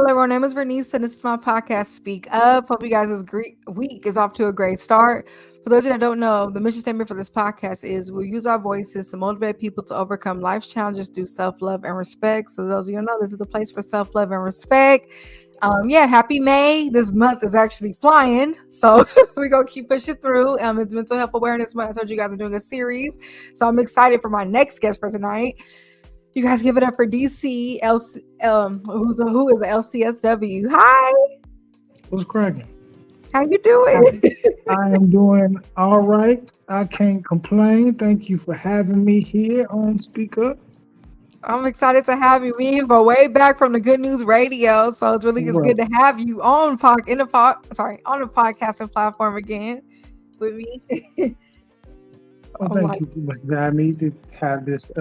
Hello, my name is Vernice, and this is my podcast, Speak Up. Hope you guys' week is off to a great start. For those of you that don't know, the mission statement for this podcast is we'll use our voices to motivate people to overcome life's challenges through self-love and respect. So those of you who know, this is the place for self-love and respect. Happy May. This month is actually flying. So we're going to keep pushing through. It's Mental Health Awareness Month. I told you guys I'm doing a series. So I'm excited for my next guest for tonight. You guys give it up for DC, who is a LCSW. Hi. What's cracking? How you doing? I am doing all right. I can't complain. Thank you for having me here on Speak Up. I'm excited to have you. We go way back from the Good News Radio, so it's really good to have you on the podcasting platform again with me. Thank you for having me to have this.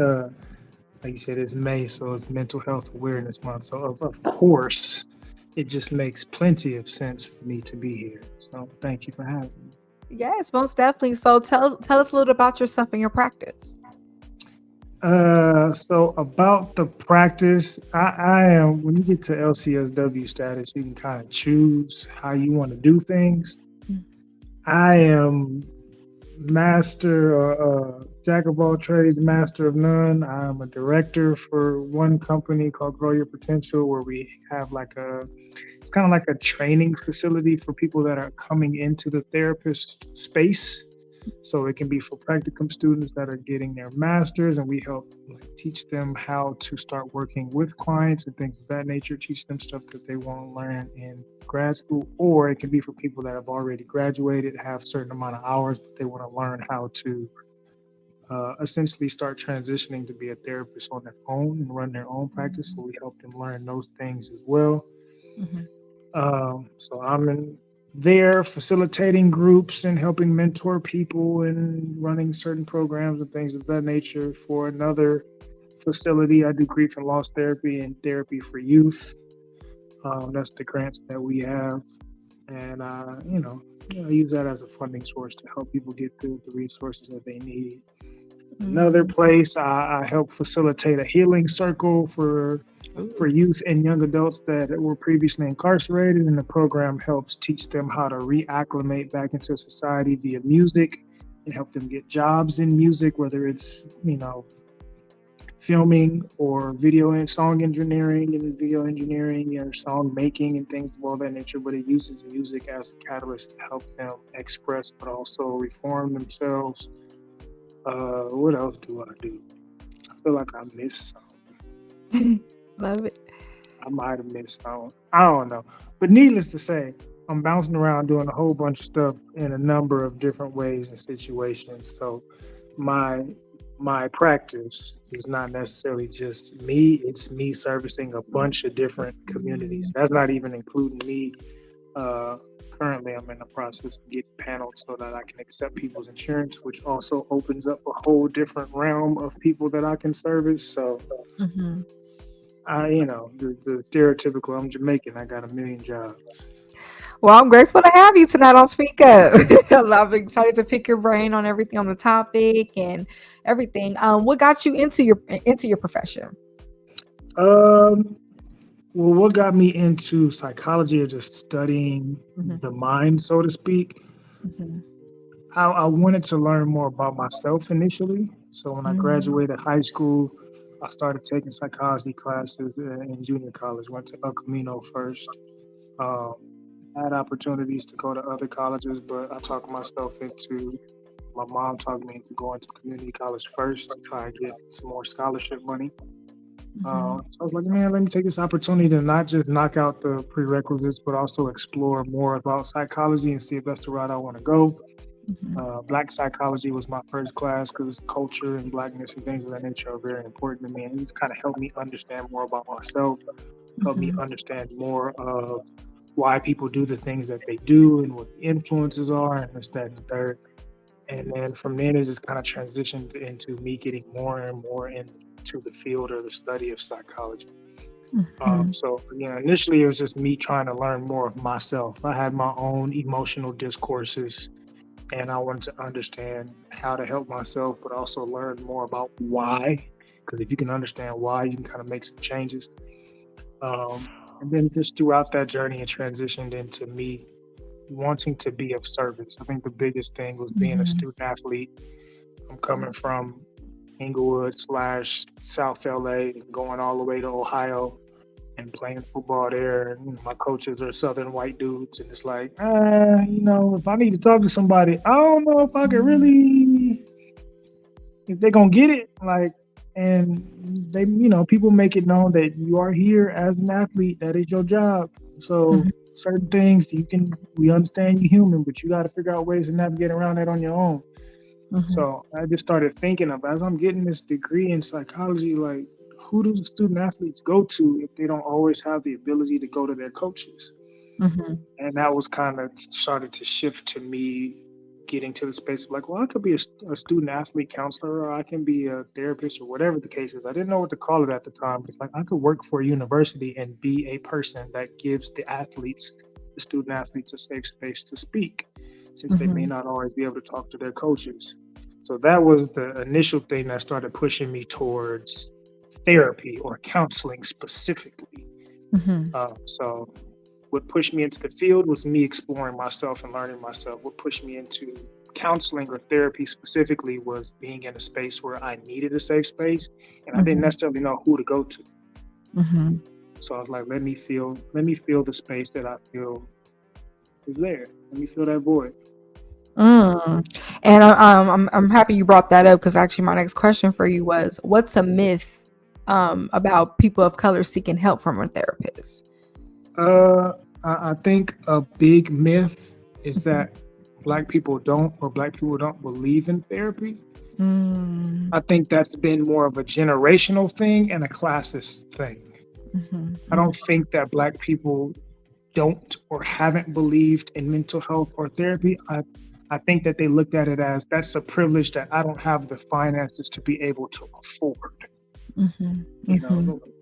Like you said, it's May, so it's Mental Health Awareness Month. So of course, it just makes plenty of sense for me to be here. So thank you for having me. Yes, most definitely. So tell us a little about yourself and your practice. So about the practice, I am, when you get to LCSW status, you can kind of choose how you want to do things. I am master, jack of all trades, master of none. I'm a director for one company called Grow Your Potential, where we have it's kind of like a training facility for people that are coming into the therapist space. So it can be for practicum students that are getting their masters, and we help teach them how to start working with clients and things of that nature, teach them stuff that they won't learn in grad school. Or it can be for people that have already graduated, have a certain amount of hours, but they want to learn how to essentially start transitioning to be a therapist on their own and run their own practice. So we help them learn those things as well. So I'm there facilitating groups and helping mentor people and running certain programs and things of that nature. For another facility, I do grief and loss therapy and therapy for youth. That's the grants that we have. And, I use that as a funding source to help people get the resources that they need. Another place, I help facilitate a healing circle for youth and young adults that were previously incarcerated, and the program helps teach them how to reacclimate back into society via music and help them get jobs in music, whether it's filming or video and song engineering and video engineering or song making and things of all that nature. But it uses music as a catalyst to help them express but also reform themselves. What else do I do? I feel like I missed something. Love it. I might have missed something. I don't know. But needless to say, I'm bouncing around doing a whole bunch of stuff in a number of different ways and situations. So my practice is not necessarily just me. It's me servicing a bunch of different communities. That's not even including me. Currently, I'm in the process of getting paneled so that I can accept people's insurance, which also opens up a whole different realm of people that I can service. So, the stereotypical, I'm Jamaican, I got a million jobs. Well, I'm grateful to have you tonight on Speak Up. I'm excited to pick your brain on everything on the topic and everything. What got you into your profession? Well, what got me into psychology or just studying the mind, so to speak? I wanted to learn more about myself initially. So when I graduated high school, I started taking psychology classes in junior college. Went to El Camino first. Had opportunities to go to other colleges, but I talked myself into, my mom talked me into going to community college first to try and get some more scholarship money. So I was like, man, let me take this opportunity to not just knock out the prerequisites, but also explore more about psychology and see if that's the route I want to go. Black psychology was my first class because culture and blackness and things of that nature are very important to me. And it just kind of helped me understand more about myself, helped me understand more of why people do the things that they do and what the influences are and this, that, and the third. And then from then it just kind of transitioned into me getting more and more into the field or the study of psychology. So initially it was just me trying to learn more of myself. I had my own emotional discourses and I wanted to understand how to help myself, but also learn more about why. Because if you can understand why, you can kind of make some changes. And then just throughout that journey, it transitioned into me wanting to be of service. I think the biggest thing was being a student athlete. I'm coming from Inglewood / South LA, going all the way to Ohio and playing football there. And my coaches are Southern white dudes. And it's like, if I need to talk to somebody, I don't know if I can really, if they're going to get it. And they, people make it known that you are here as an athlete. That is your job. So certain things we understand you're human, but you got to figure out ways to navigate around that on your own. So I just started thinking of, as I'm getting this degree in psychology, like, who do the student athletes go to if they don't always have the ability to go to their coaches? And that was kind of started to shift to me getting to the space of like, well, I could be a student athlete counselor, or I can be a therapist, or whatever the case is. I didn't know what to call it at the time. It's like I could work for a university and be a person that gives the student athletes, a safe space to speak, since they may not always be able to talk to their coaches. So that was the initial thing that started pushing me towards therapy or counseling specifically. So what pushed me into the field was me exploring myself and learning myself. What pushed me into counseling or therapy specifically was being in a space where I needed a safe space, and I didn't necessarily know who to go to. So I was like, let me feel the space that I feel is there. Let me feel that void. And I'm happy you brought that up, because actually my next question for you was, what's a myth about people of color seeking help from a therapist? I think a big myth is that Black people don't believe in therapy. I think that's been more of a generational thing and a classist thing. I don't think that Black people don't or haven't believed in mental health or therapy. I think that they looked at it as, that's a privilege that I don't have the finances to be able to afford.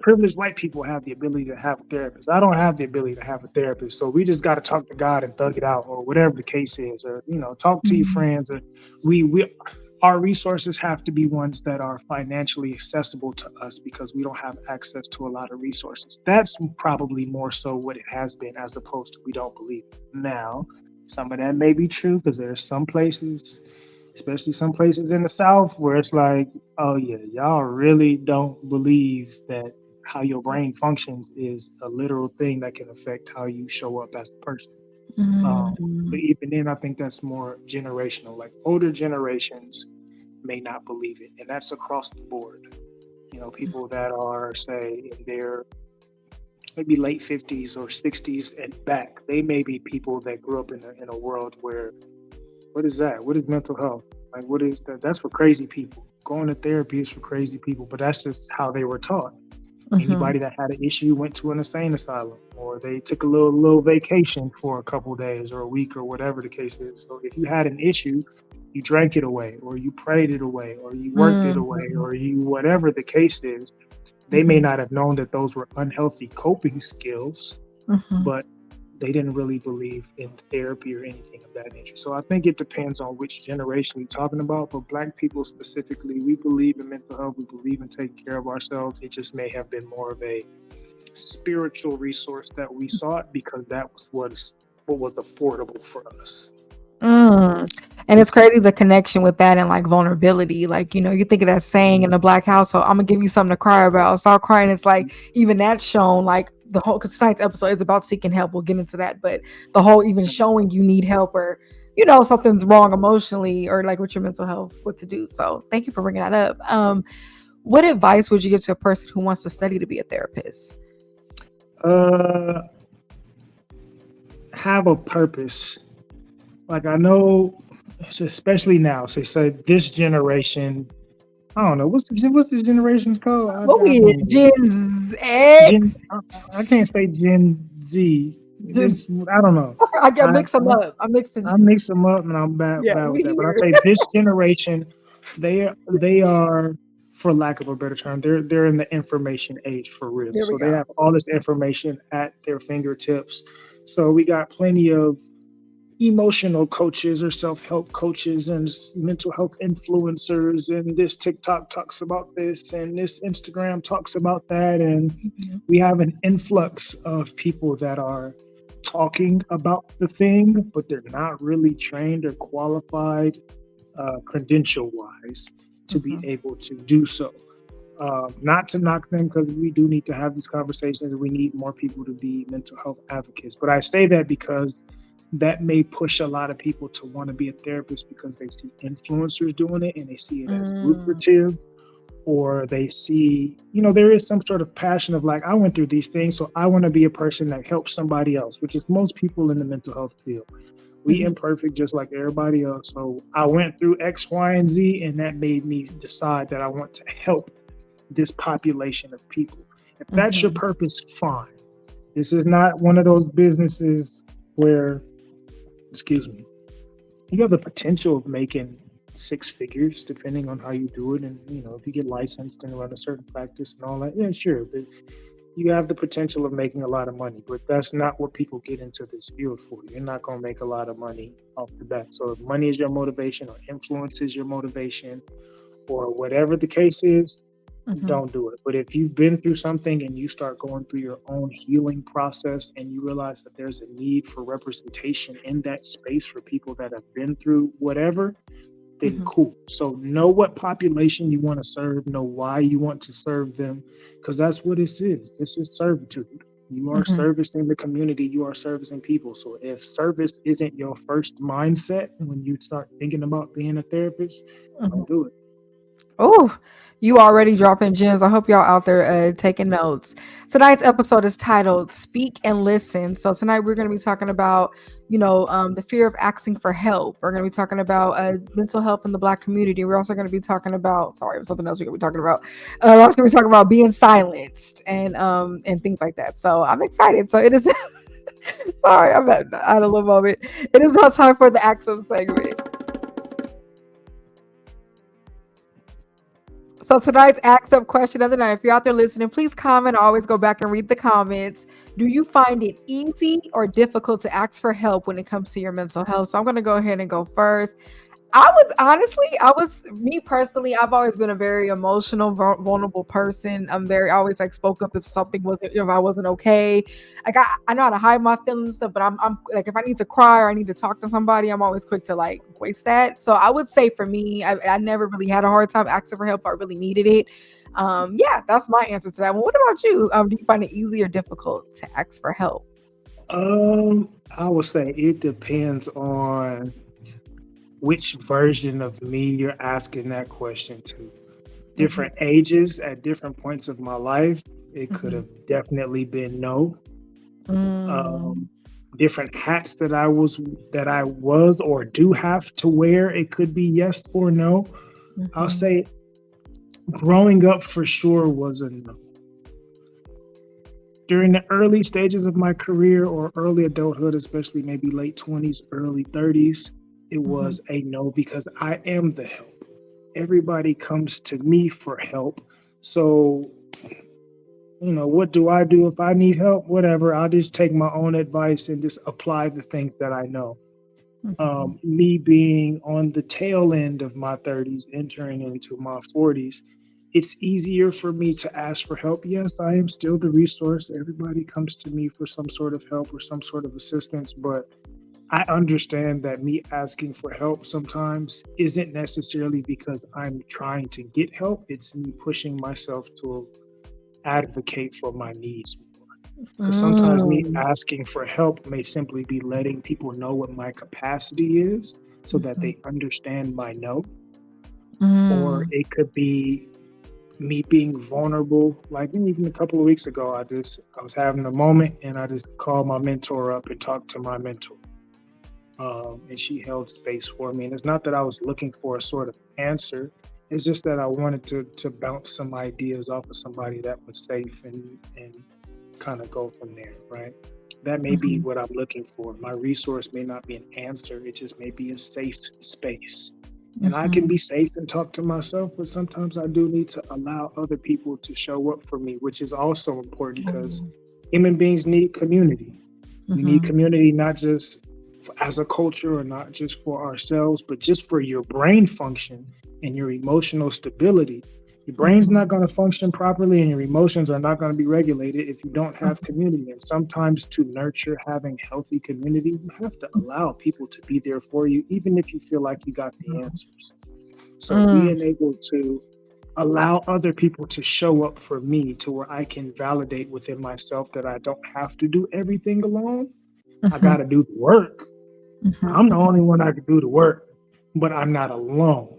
Privileged white people have the ability to have a therapist. I don't have the ability to have a therapist. So we just got to talk to God and thug it out, or whatever the case is, or, talk to your friends. Or our resources have to be ones that are financially accessible to us, because we don't have access to a lot of resources. That's probably more so what it has been, as opposed to we don't believe it. Now, some of that may be true, because there's some places, especially some places in the South, where it's like, oh yeah, y'all really don't believe that how your brain functions is a literal thing that can affect how you show up as a person. But even then, I think that's more generational. Like, older generations may not believe it, and that's across the board. People that are, say, in their maybe late 50s or 60s and back, they may be people that grew up in a world where, what is that? What is mental health? Like, what is that? That's for crazy people. Going to therapy is for crazy people, but that's just how they were taught. Anybody that had an issue went to an insane asylum, or they took a little vacation for a couple of days or a week, or whatever the case is. So if you had an issue, you drank it away, or you prayed it away, or you worked it away, or you, whatever the case is. They may not have known that those were unhealthy coping skills, but they didn't really believe in therapy or anything of that nature. So I think it depends on which generation we're talking about. But Black people specifically, we believe in mental health. We believe in taking care of ourselves. It just may have been more of a spiritual resource that we sought, because that was what was affordable for us. And it's crazy, the connection with that and like vulnerability. Like, you think of that saying in the Black household, I'm gonna give you something to cry about. Start crying. It's like, even that's shown, like the whole, because tonight's episode is about seeking help. We'll get into that, but the whole even showing you need help, or something's wrong emotionally, or like with your mental health, what to do. So thank you for bringing that up. What advice would you give to a person who wants to study to be a therapist? Have a purpose. Like, I know, especially now, say this generation, I don't know, what's the generations called? What we Gen X? I can't say Gen Z. I don't know. I mix them up. I mix them up, and I'm bad with that. But I say this generation, they are, for lack of a better term, they're in the information age for real. So they have all this information at their fingertips. So we got plenty of emotional coaches or self-help coaches and mental health influencers, and this TikTok talks about this and this Instagram talks about that, and we have an influx of people that are talking about the thing, but they're not really trained or qualified credential wise to be able to do so. Not to knock them, because we do need to have these conversations. We need more people to be mental health advocates. But I say that because that may push a lot of people to want to be a therapist because they see influencers doing it and they see it as lucrative, or they see, there is some sort of passion of like, I went through these things, so I want to be a person that helps somebody else, which is most people in the mental health field. We imperfect just like everybody else. So I went through X, Y, and Z, and that made me decide that I want to help this population of people. If that's your purpose, fine. This is not one of those businesses where, you have the potential of making 6 figures depending on how you do it. And, if you get licensed and run a certain practice and all that, yeah, sure. But you have the potential of making a lot of money, but that's not what people get into this field for. You're not going to make a lot of money off the bat. So if money is your motivation or influence is your motivation or whatever the case is, don't do it. But if you've been through something and you start going through your own healing process and you realize that there's a need for representation in that space for people that have been through whatever, then cool. So know what population you want to serve, know why you want to serve them, because that's what this is. This is servitude. You are servicing the community, you are servicing people. So if service isn't your first mindset when you start thinking about being a therapist, don't do it. Oh, you already dropping gems. I hope y'all out there taking notes. Tonight's episode is titled Speak and Listen. So tonight we're going to be talking about, the fear of asking for help. We're going to be talking about mental health in the Black community. We're also going to be talking about, something else we're going to be talking about. We're also going to be talking about being silenced and things like that. So I'm excited. So it is, sorry, I'm at a little moment. It is now time for the Axiom segment. So tonight's Asked Up question of the night, if you're out there listening, please comment. Always go back and read the comments. Do you find it easy or difficult to ask for help when it comes to your mental health? So I'm going to go ahead and go first. Me personally, I've always been a very emotional, vulnerable person. I always spoke up if something wasn't, if I wasn't okay. I know how to hide my feelings and stuff, but I'm like, if I need to cry or I need to talk to somebody, I'm always quick to voice that. So I would say for me, I never really had a hard time asking for help if I really needed it. Yeah, that's my answer to that one. What about you? Do you find it easy or difficult to ask for help? I would say it depends on which version of me you're asking that question to. Different ages at different points of my life, it could have definitely been no. Different hats that I was or do have to wear, it could be yes or no. I'll say growing up for sure was a no. During the early stages of my career or early adulthood, especially maybe late 20s, early 30s, it was a no, because I am the help. Everybody comes to me for help. So, what do I do if I need help? Whatever, I'll just take my own advice and just apply the things that I know. Me being on the tail end of my 30s, entering into my 40s, it's easier for me to ask for help. Yes, I am still the resource. Everybody comes to me for some sort of help or some sort of assistance, but I understand that me asking for help sometimes isn't necessarily because I'm trying to get help. It's me pushing myself to advocate for my needs more. Because sometimes me asking for help may simply be letting people know what my capacity is so that they understand my no. Or it could be me being vulnerable. Like even a couple of weeks ago, I was having a moment and I just called my mentor up and talked to my mentor. And she held space for me. And it's not that I was looking for a sort of answer. It's just that I wanted to bounce some ideas off of somebody that was safe and kind of go from there, right? That may be what I'm looking for. My resource may not be an answer. It just may be a safe space. And I can be safe and talk to myself, but sometimes I do need to allow other people to show up for me, which is also important because human beings need community. We need community, not just as a culture, or not just for ourselves, but just for your brain function and your emotional stability. Your brain's not going to function properly and your emotions are not going to be regulated if you don't have community. And sometimes to nurture having healthy community, you have to allow people to be there for you, even if you feel like you got the answers. So being able to allow other people to show up for me to where I can validate within myself that I don't have to do everything alone. I got to do the work. I'm the only one that can do the work, but I'm not alone.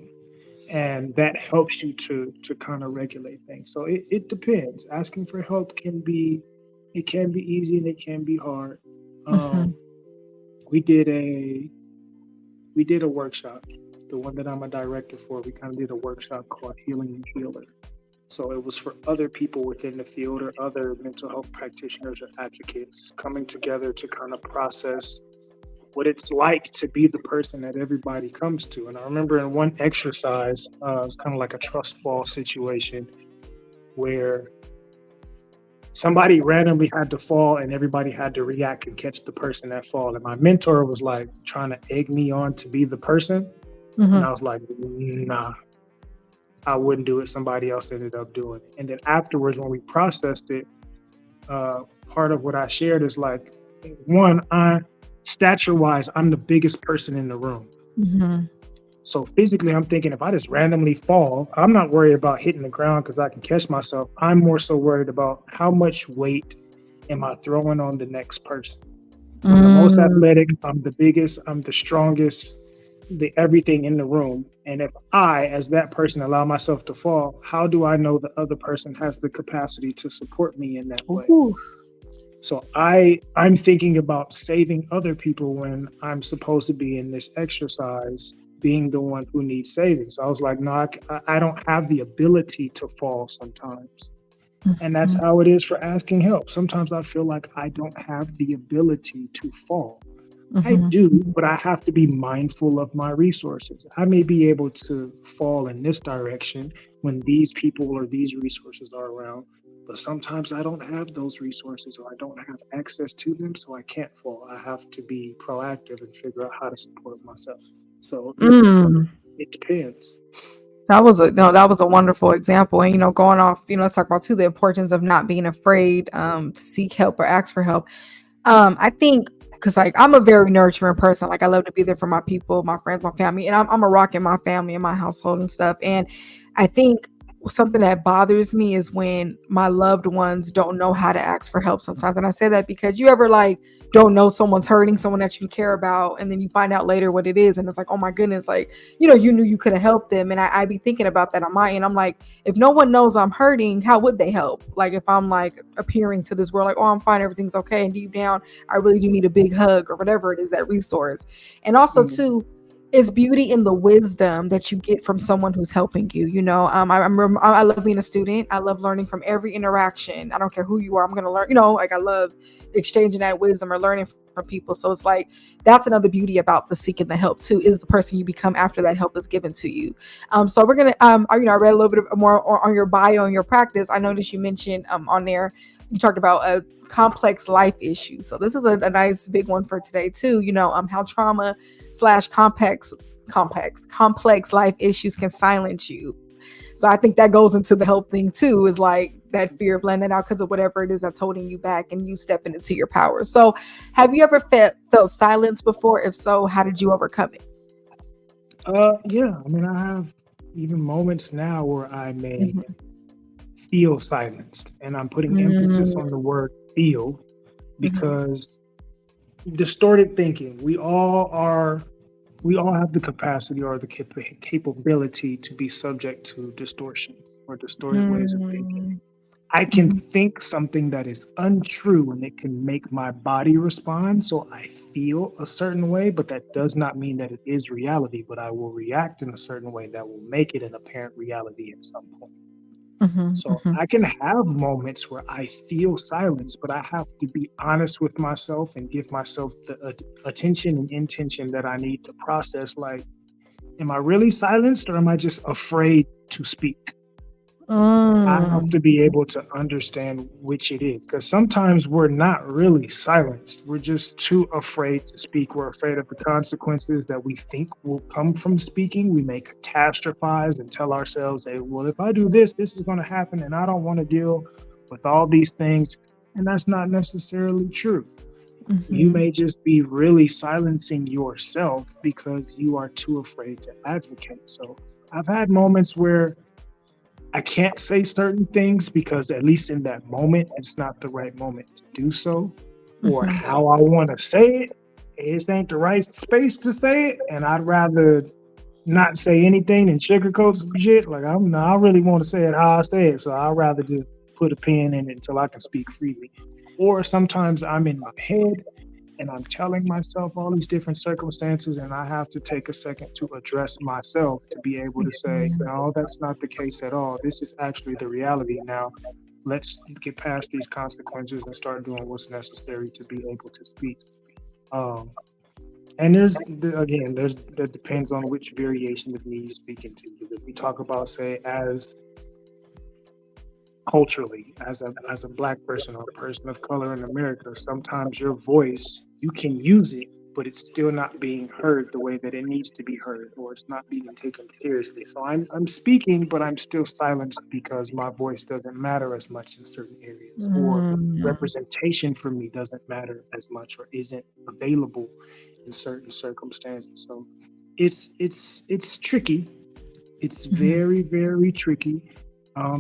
And that helps you to kind of regulate things. So it depends. Asking for help can be easy and it can be hard. We did a workshop, the one that I'm a director for. We kind of did a workshop called Healing and Healer. So it was for other people within the field or other mental health practitioners or advocates coming together to kind of process what it's like to be the person that everybody comes to. And I remember in one exercise, it was kind of like a trust fall situation where somebody randomly had to fall and everybody had to react and catch the person that fall. And my mentor was like trying to egg me on to be the person. And I was like, nah, I wouldn't do it. Somebody else ended up doing it. And then afterwards, when we processed it, part of what I shared is like, one, stature-wise, I'm the biggest person in the room. So physically, I'm thinking if I just randomly fall, I'm not worried about hitting the ground because I can catch myself. I'm more so worried about how much weight am I throwing on the next person. I'm the most athletic, I'm the biggest, I'm the strongest, the everything in the room. And if I, as that person, allow myself to fall, how do I know the other person has the capacity to support me in that way? So I'm thinking about saving other people when I'm supposed to be in this exercise, being the one who needs saving. So I was like, no, I don't have the ability to fall sometimes. And that's how it is for asking help. Sometimes I feel like I don't have the ability to fall. I do, but I have to be mindful of my resources. I may be able to fall in this direction when these people or these resources are around. But sometimes I don't have those resources or I don't have access to them, so I can't fall. I have to be proactive and figure out how to support myself. So it depends. That was a wonderful example. And, going off, let's talk about too, the importance of not being afraid to seek help or ask for help. I think, because like I'm a very nurturing person. Like I love to be there for my people, my friends, my family, and I'm a rock in my family and my household and stuff. And I think something that bothers me is when my loved ones don't know how to ask for help sometimes. And I say that because you ever like don't know someone's hurting, someone that you care about, and then you find out later what it is. And it's like, oh my goodness, like, you knew you could have helped them. And I be thinking about that on my end. I'm like, if no one knows I'm hurting, how would they help? Like if I'm like appearing to this world, like, oh, I'm fine, everything's okay. And deep down, I really do need a big hug or whatever it is, that resource. And also too, is beauty in the wisdom that you get from someone who's helping you. I love being a student. I love learning from every interaction. I don't care who you are. I'm going to learn, like I love exchanging that wisdom or learning from people. So it's like, that's another beauty about the seeking the help too, is the person you become after that help is given to you. So we're going to, I read a little bit more on your bio and your practice. I noticed you mentioned on there, you talked about a complex life issues. So this is a nice big one for today too. How trauma / complex life issues can silence you. So I think that goes into the help thing too, is like that fear of letting out because of whatever it is that's holding you back and you stepping into your power. So have you ever felt silence before? If so, how did you overcome it? Yeah, I mean, I have even moments now where I may feel silenced, and I'm putting emphasis on the word feel because distorted thinking, we all have the capacity or the capability to be subject to distortions or distorted ways of thinking. I can think something that is untrue and it can make my body respond, so I feel a certain way, but that does not mean that it is reality, but I will react in a certain way that will make it an apparent reality at some point. So I can have moments where I feel silence, but I have to be honest with myself and give myself the attention and intention that I need to process. Like, am I really silenced or am I just afraid to speak? I have to be able to understand which it is, because sometimes we're not really silenced. We're just too afraid to speak. We're afraid of the consequences that we think will come from speaking. We may catastrophize and tell ourselves, hey, well, if I do this, this is going to happen, and I don't want to deal with all these things. And that's not necessarily true. You may just be really silencing yourself because you are too afraid to advocate. So I've had moments where I can't say certain things because at least in that moment, it's not the right moment to do so, or how I want to say it ain't the right space to say it. And I'd rather not say anything and sugarcoat some shit. Like I really want to say it how I say it. So I'd rather just put a pin in it until I can speak freely. Or sometimes I'm in my head and I'm telling myself all these different circumstances, and I have to take a second to address myself to be able to say, no, that's not the case at all. This is actually the reality now. Let's get past these consequences and start doing what's necessary to be able to speak. And that depends on which variation of me you're speaking to. If we talk about, say, as culturally, as a Black person or a person of color in America, sometimes your voice, you can use it, but it's still not being heard the way that it needs to be heard, or it's not being taken seriously. So I'm speaking, but I'm still silenced because my voice doesn't matter as much in certain areas, or representation for me doesn't matter as much, or isn't available in certain circumstances. So it's tricky. It's very, very tricky.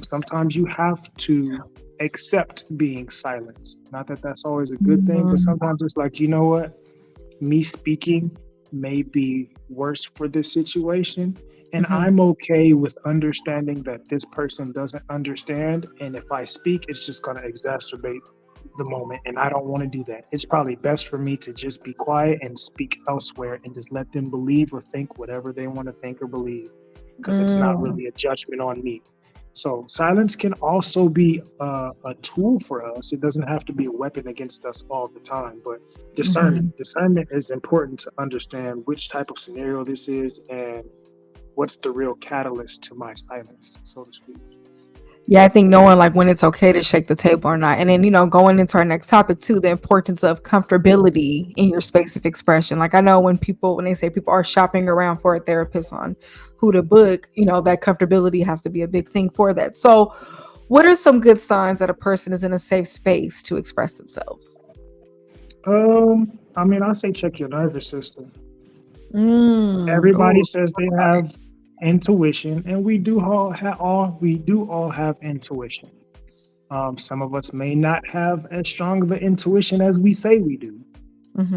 Sometimes you have to accept being silenced. Not that that's always a good thing, but sometimes it's like, you know what? Me speaking may be worse for this situation. And I'm okay with understanding that this person doesn't understand. And if I speak, it's just going to exacerbate the moment. And I don't want to do that. It's probably best for me to just be quiet and speak elsewhere and just let them believe or think whatever they want to think or believe, because it's not really a judgment on me. So silence can also be a tool for us. It doesn't have to be a weapon against us all the time, but discernment is important to understand which type of scenario this is and what's the real catalyst to my silence, so to speak. Yeah, I think knowing like when it's okay to shake the table or not. And then, going into our next topic too, the importance of comfortability in your space of expression. Like I know when they say people are shopping around for a therapist on who to book, that comfortability has to be a big thing for that. So what are some good signs that a person is in a safe space to express themselves? I say check your nervous system. Everybody says they have intuition, and we do all have intuition. Some of us may not have as strong of an intuition as we say we do.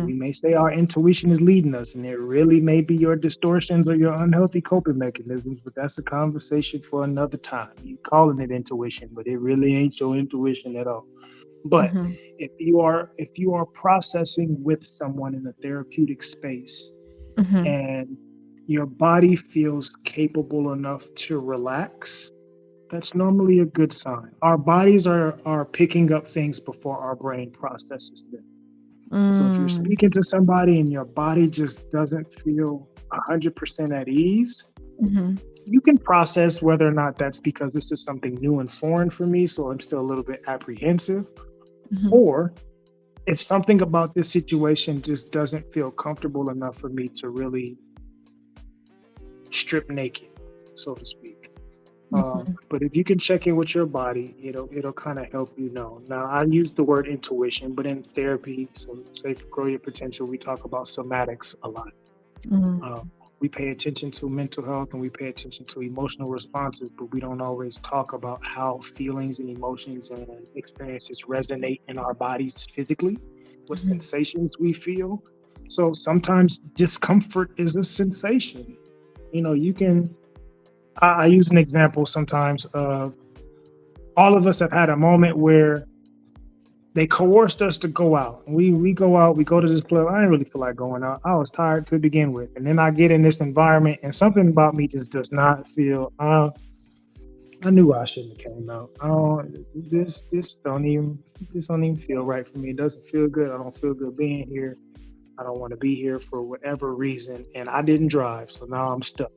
We may say our intuition is leading us, and it really may be your distortions or your unhealthy coping mechanisms, but that's a conversation for another time. You calling it intuition, but it really ain't your intuition at all. But if you are processing with someone in a therapeutic space, and your body feels capable enough to relax, that's normally a good sign. Our bodies are picking up things before our brain processes them. So if you're speaking to somebody and your body just doesn't feel 100% at ease, you can process whether or not that's because this is something new and foreign for me, so I'm still a little bit apprehensive, or if something about this situation just doesn't feel comfortable enough for me to really strip naked, so to speak. But if you can check in with your body, it'll kind of help you know. Now, I use the word intuition, but in therapy, so say for Grow Your Potential, we talk about somatics a lot. We pay attention to mental health and we pay attention to emotional responses, but we don't always talk about how feelings and emotions and experiences resonate in our bodies physically, what sensations we feel. So sometimes discomfort is a sensation. I use an example sometimes of all of us have had a moment where they coerced us to go out. We go out, we go to this club. I didn't really feel like going out. I was tired to begin with. And then I get in this environment and something about me just does not feel, I knew I shouldn't have came out. This don't even feel right for me. It doesn't feel good. I don't feel good being here. I don't want to be here for whatever reason. And I didn't drive, so now I'm stuck.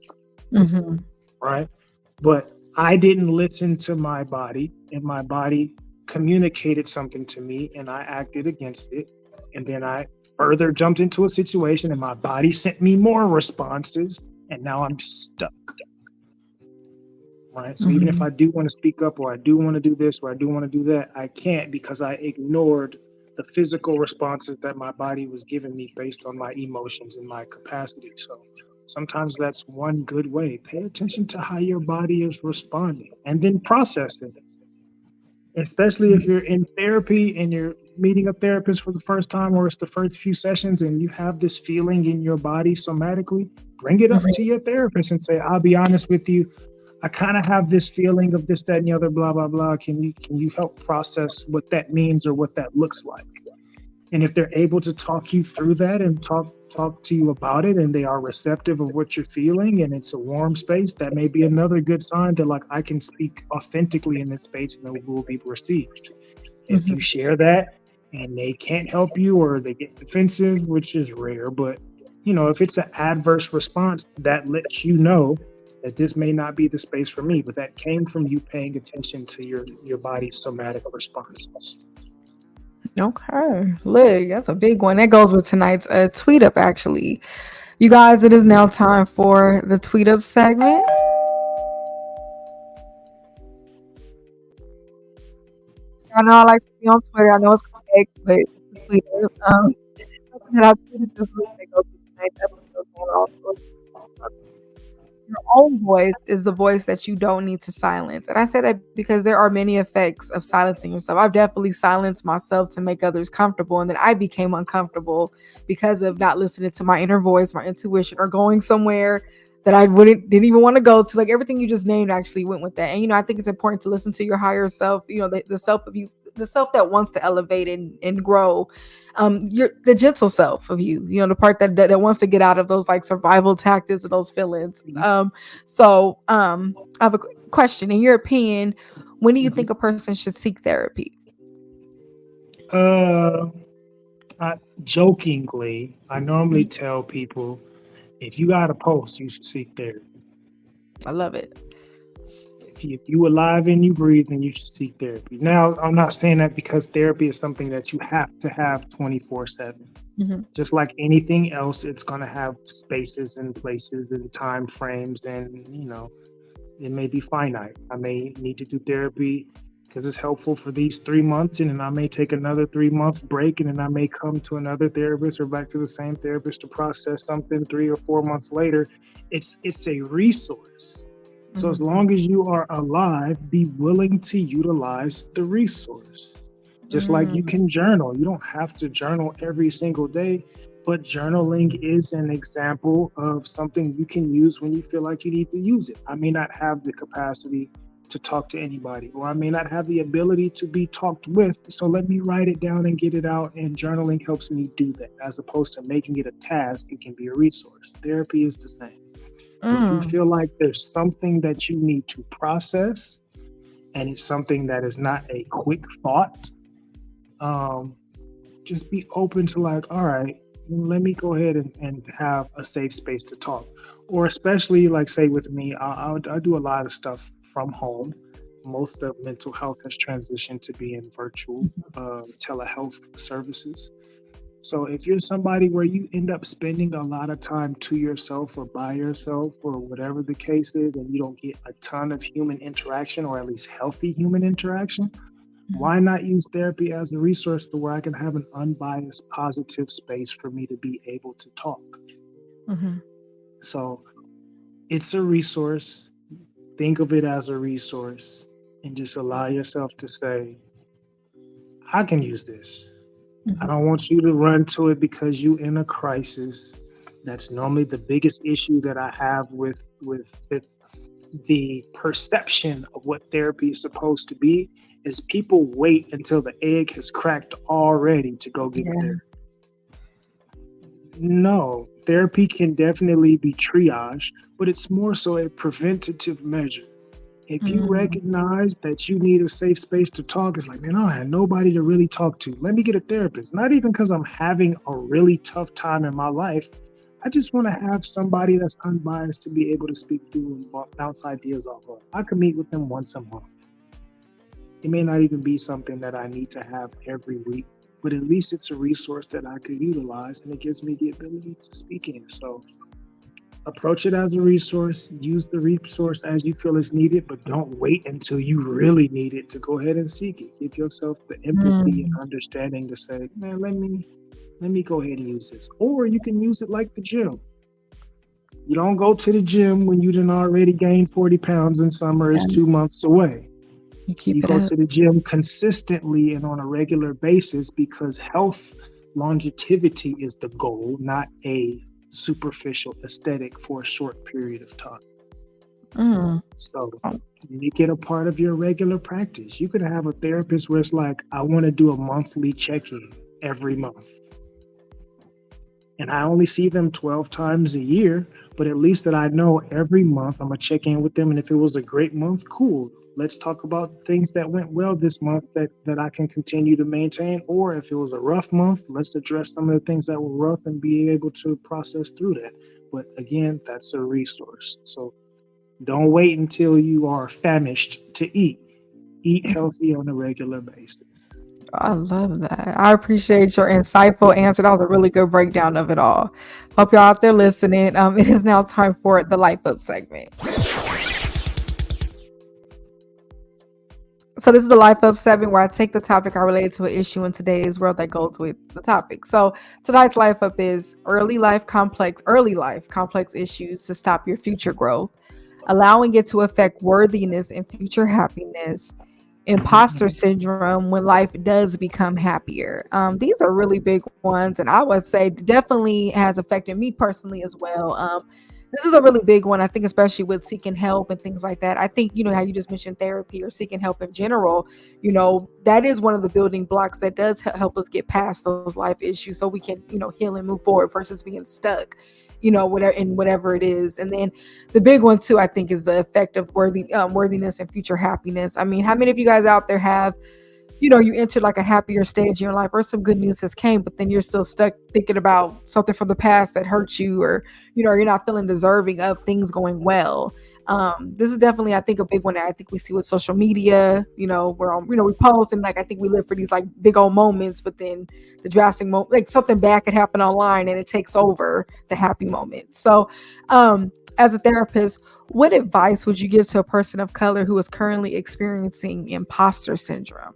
Right? But I didn't listen to my body, and my body communicated something to me, and I acted against it. And then I further jumped into a situation, and my body sent me more responses, and now I'm stuck. Right. So even if I do want to speak up, or I do want to do this, or I do want to do that, I can't, because I ignored the physical responses that my body was giving me based on my emotions and my capacity. So sometimes that's one good way. Pay attention to how your body is responding and then process it. Especially if you're in therapy and you're meeting a therapist for the first time, or it's the first few sessions and you have this feeling in your body somatically, bring it up to your therapist and say, I'll be honest with you, I kind of have this feeling of this, that, and the other, blah, blah, blah. Can you help process what that means or what that looks like? And if they're able to talk you through that and talk to you about it, and they are receptive of what you're feeling, and it's a warm space, that may be another good sign that, like, I can speak authentically in this space and it will be received. If you share that and they can't help you, or they get defensive, which is rare, but if it's an adverse response, that lets you know that this may not be the space for me, but that came from you paying attention to your body's somatic responses. Okay, Lig, that's a big one. That goes with tonight's tweet up, actually. You guys, it is now time for the tweet up segment. I know I like to be on Twitter. I know it's called X, but it's the tweet up. Something that I tweeted this week that goes with tonight's episode. Your own voice is the voice that you don't need to silence. And I say that because there are many effects of silencing yourself. I've definitely silenced myself to make others comfortable. And then I became uncomfortable because of not listening to my inner voice, my intuition, or going somewhere that I didn't even want to go to. Like, everything you just named actually went with that. And, I think it's important to listen to your higher self, the self of you, the self that wants to elevate and grow, the gentle self of you, the part that wants to get out of those like survival tactics and those feelings. So I have a question. In your opinion, when do you think a person should seek therapy? Jokingly, I normally tell people, if you got a pulse, you should seek therapy. I love it. If you alive and you breathe, then you should seek therapy. Now, I'm not saying that because therapy is something that you have to have 24/7. Just like anything else, it's going to have spaces and places and time frames, and it may be finite. I may need to do therapy because it's helpful for these 3 months, and then I may take another 3-month break, and then I may come to another therapist or back to the same therapist to process something 3 or 4 months later. It's a resource. So as long as you are alive, be willing to utilize the resource. Just like you can journal. You don't have to journal every single day, but journaling is an example of something you can use when you feel like you need to use it. I may not have the capacity to talk to anybody, or I may not have the ability to be talked with, so let me write it down and get it out, and journaling helps me do that. As opposed to making it a task, it can be a resource. Therapy is the same. So if you feel like there's something that you need to process, and it's something that is not a quick thought, just be open to like, all right, let me go ahead and have a safe space to talk. Or especially like, say with me, I do a lot of stuff from home. Most of mental health has transitioned to being virtual telehealth services. So if you're somebody where you end up spending a lot of time to yourself or by yourself or whatever the case is, and you don't get a ton of human interaction, or at least healthy human interaction, why not use therapy as a resource to where I can have an unbiased, positive space for me to be able to talk? So it's a resource. Think of it as a resource and just allow yourself to say, I can use this. I don't want you to run to it because you're in a crisis. That's normally the biggest issue that I have with the perception of what therapy is supposed to be, is people wait until the egg has cracked already to go get therapy. No, therapy can definitely be triage, but it's more so a preventative measure. If you recognize that you need a safe space to talk, it's like, man, I had nobody to really talk to. Let me get a therapist. Not even because I'm having a really tough time in my life. I just want to have somebody that's unbiased to be able to speak through and bounce ideas off of. I could meet with them once a month. It may not even be something that I need to have every week, but at least it's a resource that I could utilize, and it gives me the ability to speak in. So approach it as a resource, use the resource as you feel is needed, but don't wait until you really need it to go ahead and seek it. Give yourself the empathy and understanding to say, man, let me go ahead and use this. Or you can use it like the gym. You don't go to the gym when you done already gained 40 pounds and summer is 2 months away. You go to the gym consistently and on a regular basis, because health longevity is the goal, not a superficial aesthetic for a short period of time. So make it a part of your regular practice. You could have a therapist where it's like, I want to do a monthly check-in every month. And I only see them 12 times a year, but at least that I know every month I'm going to check in with them. And if it was a great month, cool. Let's talk about things that went well this month that I can continue to maintain. Or if it was a rough month, let's address some of the things that were rough and be able to process through that. But again, that's a resource. So don't wait until you are famished to eat. Eat healthy on a regular basis. I love that. I appreciate your insightful answer. That was a really good breakdown of it all. Hope y'all out there listening. It is now time for the Life Up segment. So this is the Life Up 7, where I take the topic I related to an issue in today's world that goes with the topic. So tonight's Life Up is early life complex issues to stop your future growth, allowing it to affect worthiness and future happiness, imposter syndrome when life does become happier. These are really big ones, and I would say definitely has affected me personally as well. This is a really big one, I think, especially with seeking help and things like that. I think, how you just mentioned therapy or seeking help in general, that is one of the building blocks that does help us get past those life issues so we can, heal and move forward versus being stuck, whatever it is. And then the big one too, I think, is the effect of worthiness and future happiness. I mean, how many of you guys out there have, you entered like a happier stage in your life, or some good news has came, but then you're still stuck thinking about something from the past that hurt you, or, you're not feeling deserving of things going well. This is definitely, I think, a big one that I think we see with social media. We're on, we post, and like, I think we live for these like big old moments, but then the drastic moment, like something bad could happen online and it takes over the happy moment. So, as a therapist, what advice would you give to a person of color who is currently experiencing imposter syndrome?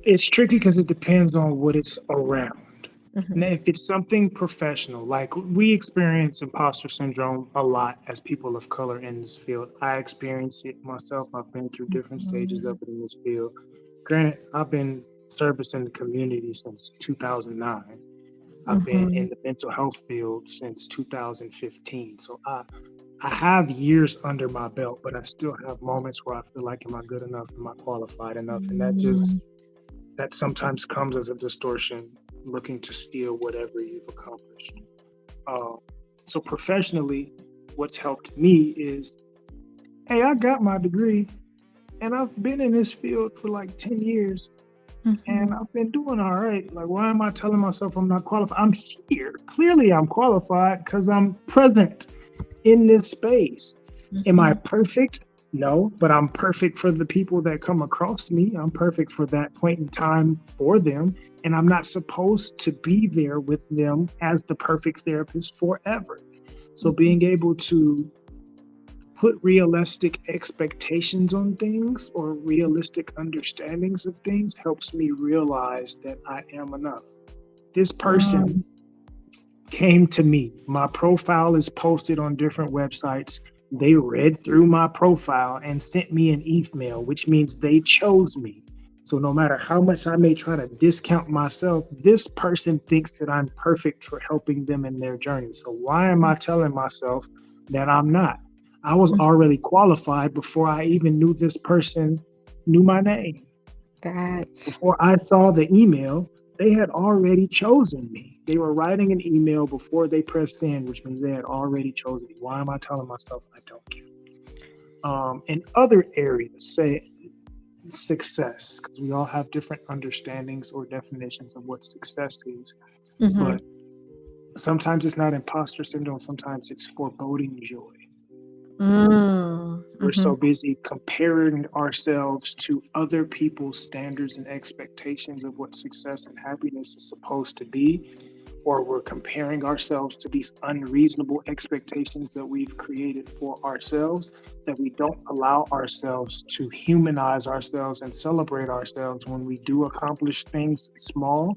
It's tricky because it depends on what it's around. Now, if it's something professional, like we experience imposter syndrome a lot as people of color in this field. I experience it myself. I've been through different stages of it in this field. Granted, I've been servicing the community since 2009. I've been in the mental health field since 2015. So I have years under my belt, but I still have moments where I feel like, am I good enough? Am I qualified enough? And that sometimes comes as a distortion, looking to steal whatever you've accomplished. So professionally, what's helped me is, hey, I got my degree and I've been in this field for like 10 years and I've been doing all right. Like, why am I telling myself I'm not qualified? I'm here. Clearly I'm qualified because I'm present in this space. Am I perfect? No, but I'm perfect for the people that come across me. I'm perfect for that point in time for them. And I'm not supposed to be there with them as the perfect therapist forever. So being able to put realistic expectations on things or realistic understandings of things helps me realize that I am enough. This person came to me. My profile is posted on different websites. They read through my profile and sent me an email, which means they chose me. So no matter how much I may try to discount myself, this person thinks that I'm perfect for helping them in their journey. So why am I telling myself that I'm not? I was already qualified before I even knew this person knew my name. Before I saw the email, they had already chosen me. They were writing an email before they pressed send, which means they had already chosen me. Why am I telling myself I don't care? In other areas, say success, because we all have different understandings or definitions of what success is. but sometimes it's not imposter syndrome. Sometimes it's foreboding joy. We're so busy comparing ourselves to other people's standards and expectations of what success and happiness is supposed to be, or we're comparing ourselves to these unreasonable expectations that we've created for ourselves, that we don't allow ourselves to humanize ourselves and celebrate ourselves when we do accomplish things small,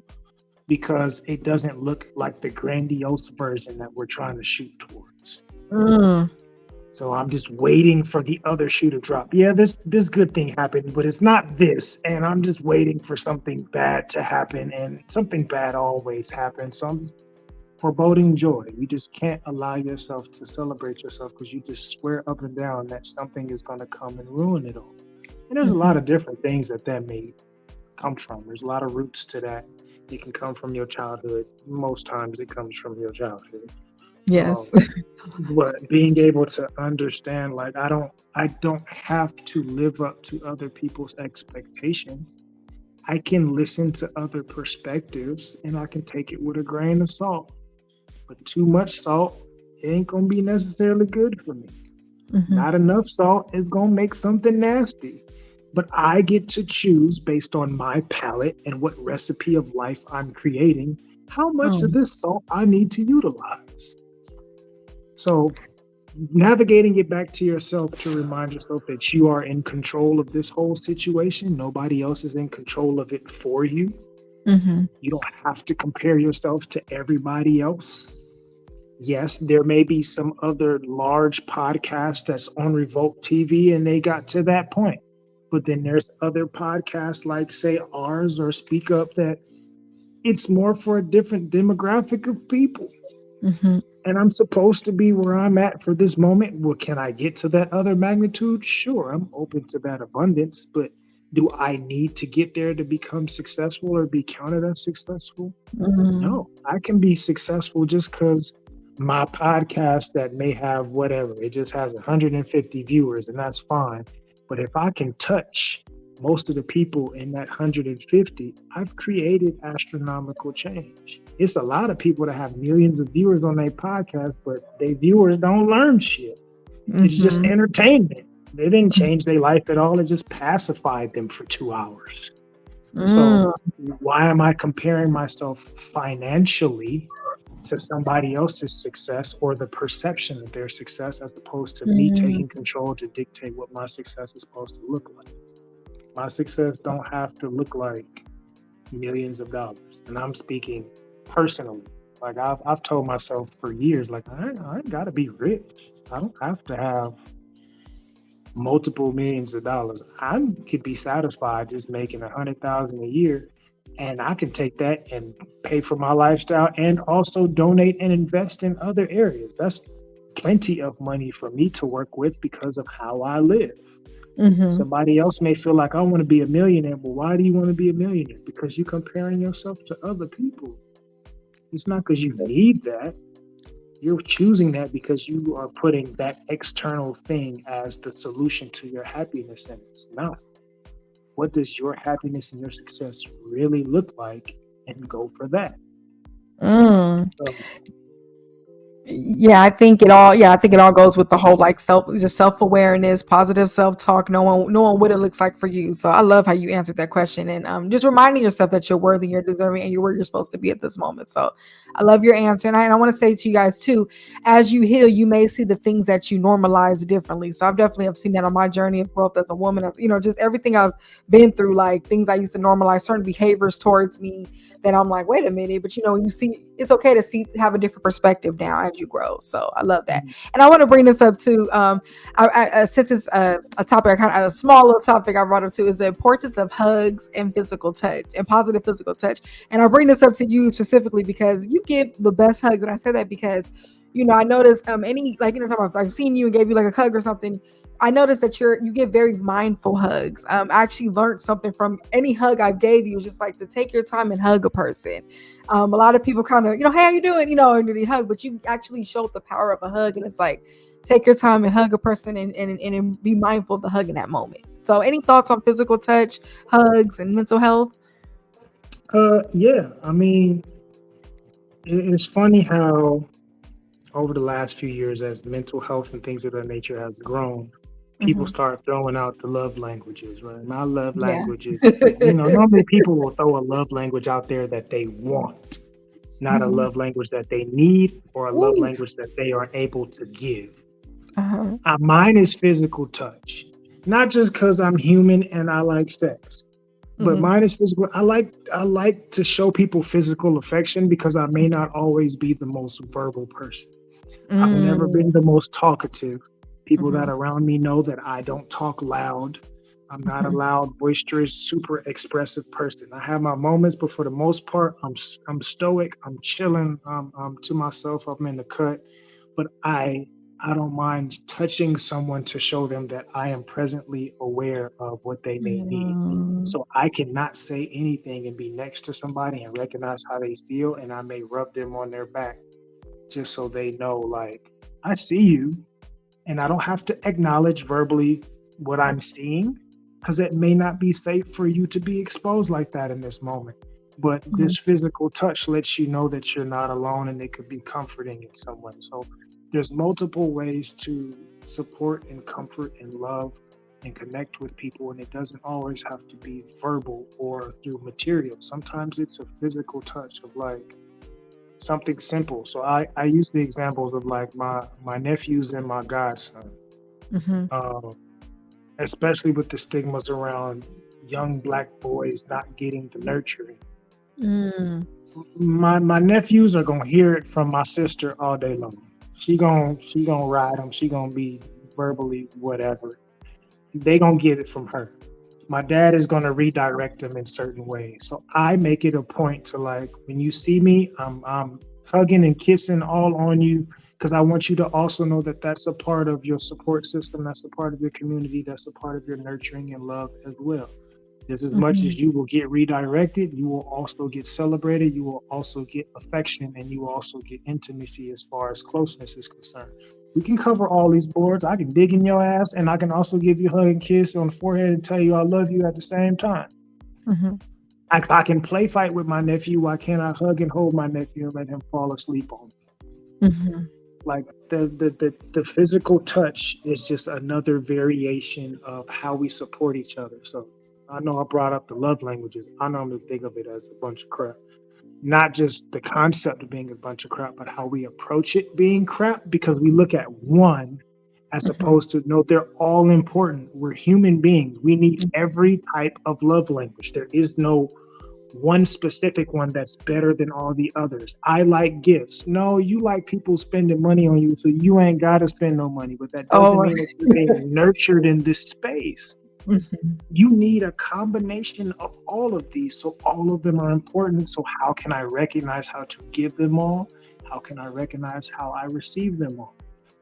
because it doesn't look like the grandiose version that we're trying to shoot towards. So I'm just waiting for the other shoe to drop. Yeah, this good thing happened, but it's not this. And I'm just waiting for something bad to happen, and something bad always happens. So I'm foreboding joy. You just can't allow yourself to celebrate yourself, because you just swear up and down that something is going to come and ruin it all. And there's a lot of different things that may come from. There's a lot of roots to that. It can come from your childhood. Most times it comes from your childhood. Yes. But being able to understand, like, I don't have to live up to other people's expectations. I can listen to other perspectives, and I can take it with a grain of salt. But too much salt, it ain't gonna be necessarily good for me. Not enough salt is gonna make something nasty. But I get to choose, based on my palate and what recipe of life I'm creating, how much of this salt I need to utilize. So navigating it back to yourself, to remind yourself that you are in control of this whole situation. Nobody else is in control of it for you. You don't have to compare yourself to everybody else. Yes, there may be some other large podcast that's on Revolt TV and they got to that point. But then there's other podcasts like, say, ours or Speak Up, that it's more for a different demographic of people. And I'm supposed to be where I'm at for this moment. Well, can I get to that other magnitude? Sure, I'm open to that abundance, but do I need to get there to become successful or be counted as successful? No, I can be successful just because my podcast that may have whatever, it just has 150 viewers, and that's fine. But if I can touch most of the people in that 150, I've created astronomical change. It's a lot of people that have millions of viewers on their podcast, but their viewers don't learn shit. It's just entertainment. They didn't change their life at all. It just pacified them for 2 hours. So why am I comparing myself financially to somebody else's success or the perception of their success, as opposed to me taking control to dictate what my success is supposed to look like? My success don't have to look like millions of dollars. And I'm speaking personally. Like, I've told myself for years, like, I ain't got to be rich. I don't have to have multiple millions of dollars. I could be satisfied just making $100,000 a year, and I can take that and pay for my lifestyle and also donate and invest in other areas. That's plenty of money for me to work with because of how I live. Somebody else may feel like, I want to be a millionaire. Well, why do you want to be a millionaire? Because you're comparing yourself to other people. It's not because you need that. You're choosing that because you are putting that external thing as the solution to your happiness, and it's not. What does your happiness and your success really look like? And go for that. So, I think it all goes with the whole, like, self-awareness, positive self-talk, knowing what it looks like for you. So I love how you answered that question, and just reminding yourself that you're worthy, you're deserving, and you're where you're supposed to be at this moment. So I love your answer. And I want to say to you guys too, as you heal, you may see the things that you normalize differently. So I've definitely seen that on my journey of growth as a woman, as, just everything I've been through, like things I used to normalize, certain behaviors towards me that I'm like, wait a minute, but you see, it's okay to have a different perspective now as you grow. So I love that. And I want to bring this up too. Since it's a topic, a small little topic I brought up to, is the importance of hugs and physical touch and positive physical touch. And I bring this up to you specifically because you give the best hugs. And I say that because, I noticed I've seen you and gave you like a hug or something. I noticed that you give very mindful hugs. I actually learned something from any hug I gave you, just like to take your time and hug a person. A lot of people kind of, hey, how you doing? And they hug, but you actually showed the power of a hug. And it's like, take your time and hug a person and be mindful of the hug in that moment. So any thoughts on physical touch, hugs, and mental health? Yeah. I mean, it's funny how over the last few years, as mental health and things of that nature has grown, people Mhm. start throwing out the love languages, right? My love Yeah. language is, normally people will throw a love language out there that they want, not a Mhm. love language that they need or a love Ooh. language that they are able to give. Uh-huh. Mine is physical touch, not just because I'm human and I like sex, but Mhm. mine is physical. I like to show people physical affection because I may not always be the most verbal person. I've never been Mm. the most talkative. People that Mhm. around me know that I don't talk loud. I'm not a Mhm. loud, boisterous, super expressive person. I have my moments, but for the most part, I'm stoic. I'm chilling. I'm to myself. I'm in the cut, but I don't mind touching someone to show them that I am presently aware of what they may need. Mm. So I cannot say anything and be next to somebody and recognize how they feel, and I may rub them on their back just so they know, like, I see you, and I don't have to acknowledge verbally what I'm seeing because it may not be safe for you to be exposed like that in this moment. But Mhm. this physical touch lets you know that you're not alone and it could be comforting in some way. So there's multiple ways to support and comfort and love and connect with people, and it doesn't always have to be verbal or through material. Sometimes it's a physical touch of like something simple. So I use the examples of like my nephews and my godson, Mhm. um, especially with the stigmas around young black boys not getting the nurturing. Mm. My nephews are gonna hear it from my sister all day long. She gonna ride them. She gonna be verbally whatever. They gonna get it from her. My dad is gonna redirect them in certain ways. So I make it a point to, like, when you see me, I'm hugging and kissing all on you because I want you to also know that that's a part of your support system. That's a part of your community. That's a part of your nurturing and love as well. Just as much as Mhm. you will get redirected, you will also get celebrated. You will also get affection, and you will also get intimacy as far as closeness is concerned. We can cover all these boards. I can dig in your ass, and I can also give you a hug and kiss on the forehead and tell you I love you at the same time. Mhm. I can play fight with my nephew. Why can't I hug and hold my nephew and let him fall asleep on me? Mhm. Like the physical touch is just another variation of how we support each other. So I know I brought up the love languages. I normally think of it as a bunch of crap. Not just the concept of being a bunch of crap, but how we approach it being crap because we look at one as Mhm. opposed to no, they're all important. We're human beings. We need every type of love language. There is no one specific one that's better than all the others. I like gifts. No, you like people spending money on you, so you ain't got to spend no money. But that doesn't Oh. mean that you're being nurtured in this space. Mhm. You need a combination of all of these. So all of them are important. So how can I recognize how to give them all? How can I recognize how I receive them all?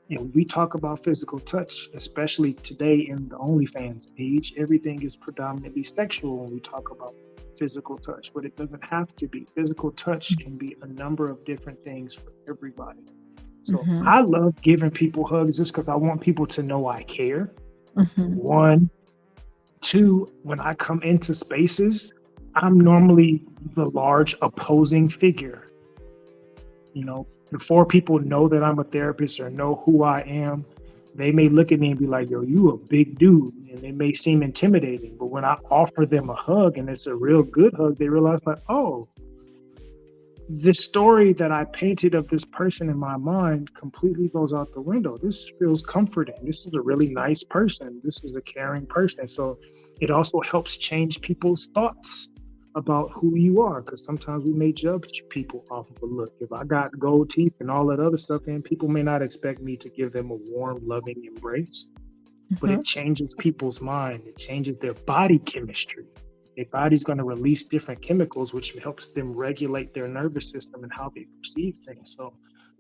And we talk about physical touch, especially today in the OnlyFans age. Everything is predominantly sexual when we talk about physical touch, but it doesn't have to be. Physical touch can be a number of different things for everybody. So Mhm. I love giving people hugs just because I want people to know I care. Mhm. One, two, when I come into spaces, I'm normally the large opposing figure. Before people know that I'm a therapist or know who I am, they may look at me and be like, yo, you a big dude. And it may seem intimidating. But when I offer them a hug and it's a real good hug, they realize, like, oh, the story that I painted of this person in my mind completely goes out the window. This feels comforting. This is a really nice person. This is a caring person. So it also helps change people's thoughts about who you are, because sometimes we may judge people off of a look. If I got gold teeth and all that other stuff, and people may not expect me to give them a warm, loving embrace, but it Mhm. changes people's mind. It changes their body chemistry. Their body's going to release different chemicals, which helps them regulate their nervous system and how they perceive things. So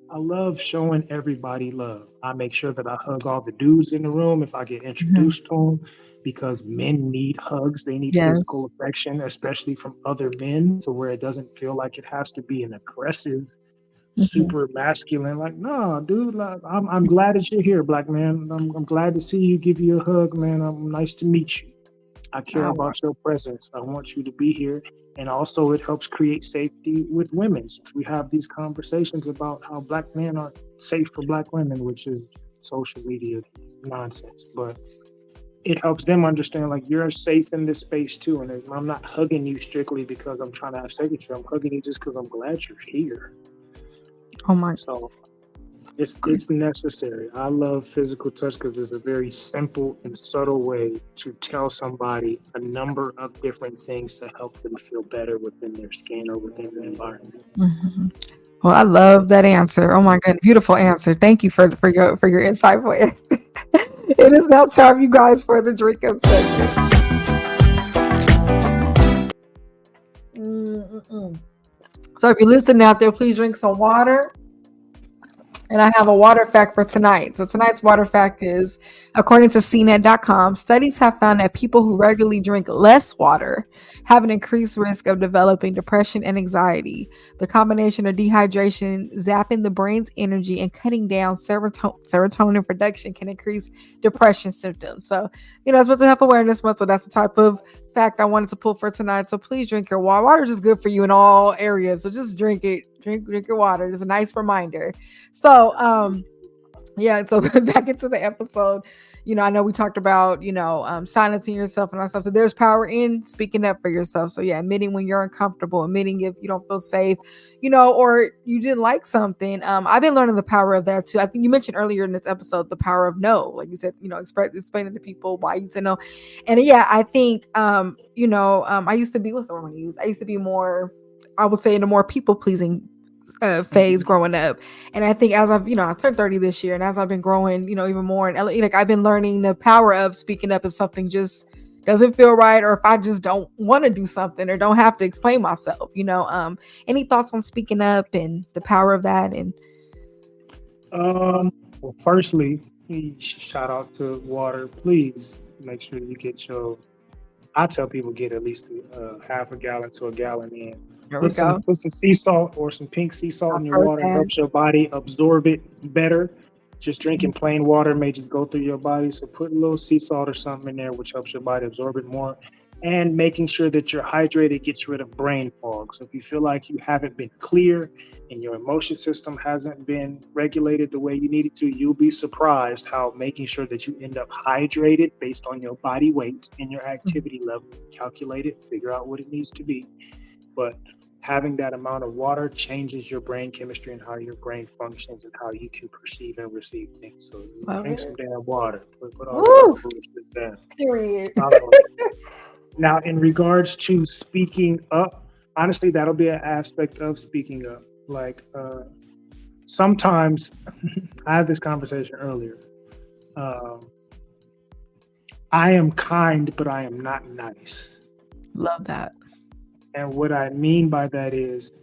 I love showing everybody love. I make sure that I hug all the dudes in the room if I get Mhm. introduced to them, because men need hugs. They need Yes. physical affection, especially from other men, so where it doesn't feel like it has to be an aggressive, Mhm. super masculine. Like, no, dude, like, I'm glad that you're here, black man. I'm glad to see you. Give you a hug, man. I'm nice to meet you. I care Oh. about your presence. I want you to be here. And also it helps create safety with women. Since we have these conversations about how Black men aren't safe for Black women, which is social media nonsense. But it helps them understand, like, you're safe in this space too. And I'm not hugging you strictly because I'm trying to have sex with you. I'm hugging you just because I'm glad you're here. Oh my. So it's necessary. I love physical touch because it's a very simple and subtle way to tell somebody a number of different things to help them feel better within their skin or within their environment. Mm-hmm. Well, I love that answer. Oh my God, beautiful answer. Thank you for your insightful answer. It is now time, you guys, for the drink up segment. So if you're listening out there, please drink some water. And I have a water fact for tonight. So tonight's water fact is, according to CNET.com, studies have found that people who regularly drink less water have an increased risk of developing depression and anxiety. The combination of dehydration, zapping the brain's energy, and cutting down serotonin production can increase depression symptoms. So, it's Mental Health Awareness Month, so that's the type of fact I wanted to pull for tonight. So please drink your water. Water is just good for you in all areas. So just drink it. Drink your water. It's a nice reminder. So, so back into the episode. I know we talked about, silencing yourself and all that stuff. So there's power in speaking up for yourself. So yeah, admitting when you're uncomfortable, admitting if you don't feel safe, or you didn't like something. I've been learning the power of that too. I think you mentioned earlier in this episode, the power of no, like you said, explaining to people why you said no. And yeah, I think, I used to be, what's the word I want to use? I used to be more, I would say, in a more people pleasing phase growing up. And I think as I've, I turned 30 this year, and as I've been growing, even more, and I've been learning the power of speaking up if something just doesn't feel right, or if I just don't want to do something or don't have to explain myself. Any thoughts on speaking up and the power of that? And well, firstly, shout out to water. Please make sure you get I tell people get at least half a gallon to a gallon in. Put some sea salt or some pink sea salt in your water. It helps your body absorb it better. Just drinking plain water may just go through your body. So put a little sea salt or something in there, which helps your body absorb it more. And making sure that you're hydrated gets rid of brain fog. So if you feel like you haven't been clear and your emotion system hasn't been regulated the way you need it to, you'll be surprised how making sure that you end up hydrated based on your body weight and your activity level, calculate it, figure out what it needs to be. But having that amount of water changes your brain chemistry and how your brain functions and how you can perceive and receive things. So drink some damn water. Put all that bullshit down. Period. Now, in regards to speaking up, honestly, that'll be an aspect of speaking up. Like sometimes, I had this conversation earlier. I am kind, but I am not nice. Love that. And what I mean by that is,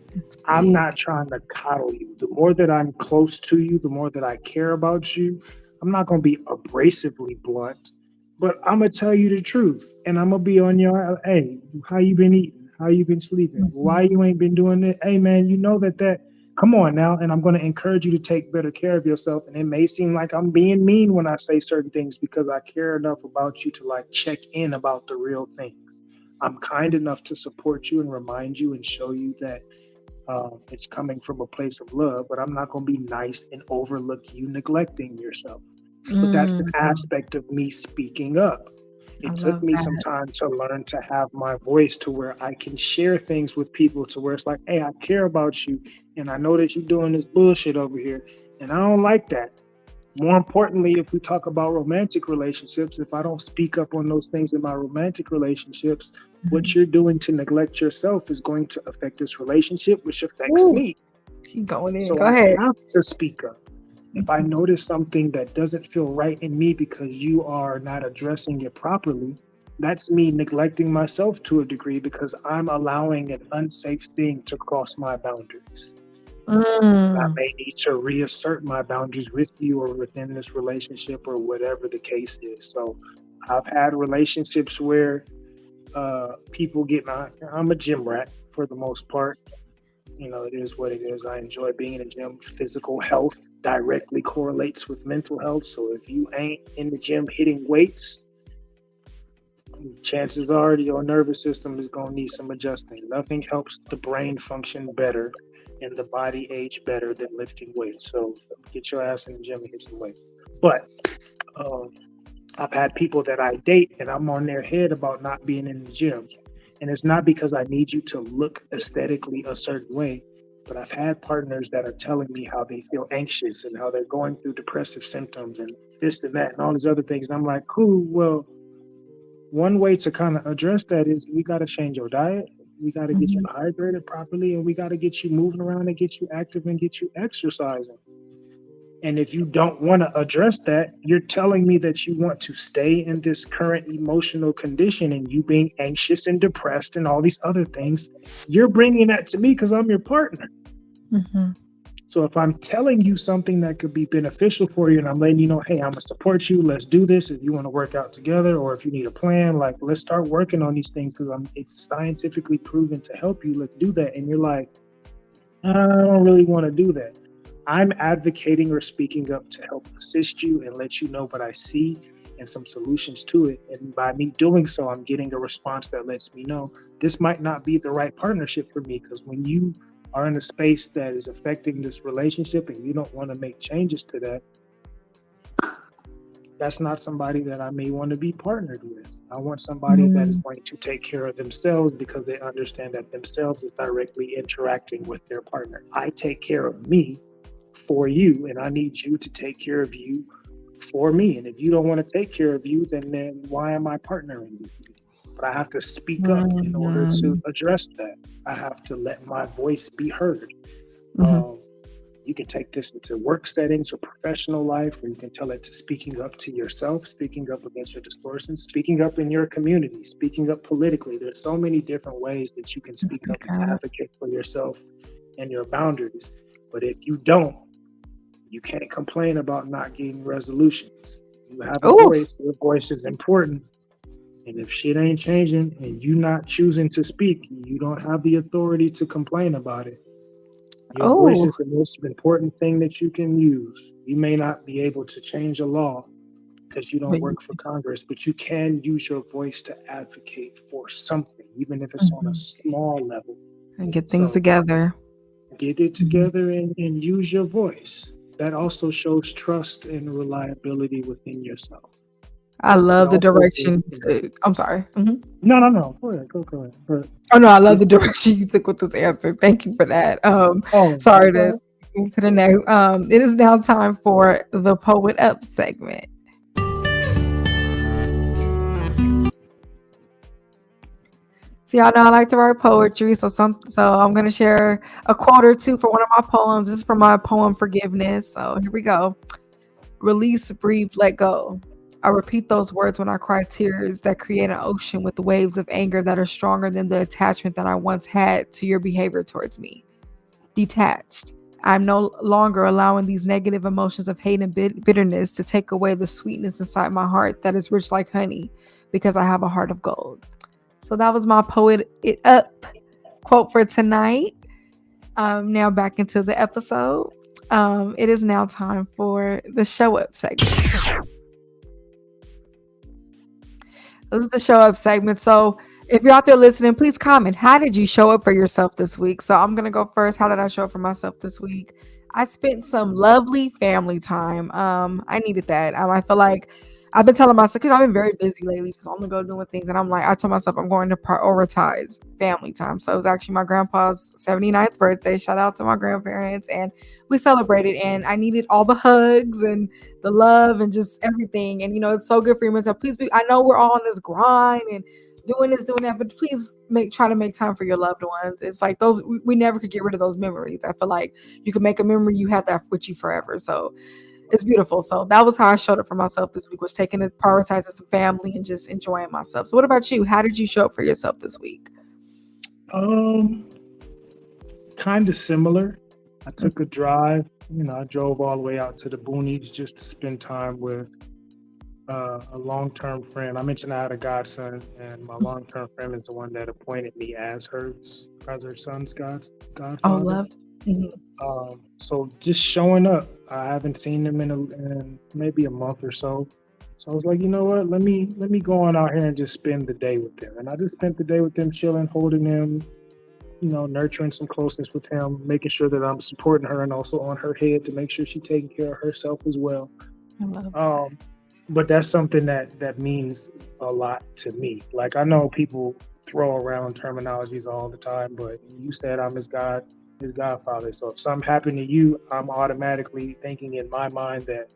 I'm not trying to coddle you. The more that I'm close to you, the more that I care about you, I'm not going to be abrasively blunt, but I'm going to tell you the truth. And I'm going to be on your, hey, how you been eating? How you been sleeping? Why you ain't been doing it? Hey, man, you know that, come on now. And I'm going to encourage you to take better care of yourself. And it may seem like I'm being mean when I say certain things because I care enough about you to check in about the real things. I'm kind enough to support you and remind you and show you that it's coming from a place of love, but I'm not going to be nice and overlook you neglecting yourself. But that's an aspect of me speaking up. It took me some time to learn to have my voice to where I can share things with people to where it's like, hey, I care about you. And I know that you're doing this bullshit over here. And I don't like that. More importantly, if we talk about romantic relationships, if I don't speak up on those things in my romantic relationships, what you're doing to neglect yourself is going to affect this relationship, which affects me. Keep going in. So Go ahead. I have to speak up. If I notice something that doesn't feel right in me because you are not addressing it properly, that's me neglecting myself to a degree because I'm allowing an unsafe thing to cross my boundaries. I may need to reassert my boundaries with you or within this relationship or whatever the case is. So I've had relationships where people I'm a gym rat for the most part. It is what it is. I enjoy being in a gym. Physical health directly correlates with mental health. So if you ain't in the gym hitting weights, chances are your nervous system is going to need some adjusting. Nothing helps the brain function better and the body age better than lifting weights. So get your ass in the gym and hit some weights. But I've had people that I date and I'm on their head about not being in the gym. And it's not because I need you to look aesthetically a certain way, but I've had partners that are telling me how they feel anxious and how they're going through depressive symptoms and this and that and all these other things. And I'm like, cool, well, one way to kind of address that is we got to change your diet. We got to get you hydrated properly, and we got to get you moving around and get you active and get you exercising. And if you don't want to address that, you're telling me that you want to stay in this current emotional condition and you being anxious and depressed and all these other things. You're bringing that to me because I'm your partner. So if I'm telling you something that could be beneficial for you and I'm letting you know, hey, I'm going to support you. Let's do this. If you want to work out together or if you need a plan, like let's start working on these things because it's scientifically proven to help you. Let's do that. And you're like, I don't really want to do that. I'm advocating or speaking up to help assist you and let you know what I see and some solutions to it. And by me doing so, I'm getting a response that lets me know this might not be the right partnership for me, because when you are in a space that is affecting this relationship and you don't want to make changes to that, that's not somebody that I may want to be partnered with. I want somebody that is going to take care of themselves because they understand that themselves is directly interacting with their partner. I take care of me for you, and I need you to take care of you for me. And if you don't want to take care of you, then why am I partnering with you? But I have to speak up in order to address that. I have to let my voice be heard. You can take this into work settings or professional life, or you can tell it to speaking up to yourself, speaking up against your distortions, speaking up in your community, speaking up politically. There's so many different ways that you can speak up and advocate for yourself and your boundaries. But if you don't, you can't complain about not getting resolutions. You have a voice. Your voice is important. And if shit ain't changing and you not choosing to speak, you don't have the authority to complain about it. Your voice is the most important thing that you can use. You may not be able to change a law because you don't work for Congress, but you can use your voice to advocate for something, even if it's on a small level. And get things together. Get it together and use your voice. That also shows trust and reliability within yourself. I love the direction. I'm sorry. No. Go ahead. Oh no, I love the direction you took with this answer. Thank you for that. Sorry to the next. It is now time for the Poet Up segment. So y'all know I like to write poetry, so I'm gonna share a quote or two for one of my poems. This is from my poem Forgiveness. So here we go. Release, breathe, let go. I repeat those words when I cry tears that create an ocean with waves of anger that are stronger than the attachment that I once had to your behavior towards me. Detached. I'm no longer allowing these negative emotions of hate and bitterness to take away the sweetness inside my heart that is rich like honey, because I have a heart of gold. So that was my Poet It Up quote for tonight. Now back into the episode. It is now time for the Show Up segment. This is the Show Up segment. So if you're out there listening, please comment. How did you show up for yourself this week? So I'm going to go first. How did I show up for myself this week? I spent some lovely family time. I needed that. I feel like I've been telling myself, because I've been very busy lately, just on the go doing things. And I told myself I'm going to prioritize family time. So it was actually my grandpa's 79th birthday. Shout out to my grandparents. And we celebrated. And I needed all the hugs and the love and just everything. And, it's so good for your mental. Please I know we're all on this grind and doing this, doing that, but please try to make time for your loved ones. It's like we never could get rid of those memories. I feel like you can make a memory, you have that with you forever. So it's beautiful. So that was how I showed up for myself this week, was prioritizing some family and just enjoying myself. So what about you? How did you show up for yourself this week? Kind of similar. I took a drive. I drove all the way out to the boonies just to spend time with a long-term friend. I mentioned I had a godson, and my long-term friend is the one that appointed me as her son's godfather. Oh, loved. So just showing up. I haven't seen him in maybe a month or so. So I was like, you know what? Let me go on out here and just spend the day with them. And I just spent the day with them, chilling, holding them, nurturing some closeness with him, making sure that I'm supporting her and also on her head to make sure she's taking care of herself as well. I love that. But that's something that means a lot to me. Like, I know people throw around terminologies all the time, but you said I'm his godfather. So if something happened to you, I'm automatically thinking in my mind that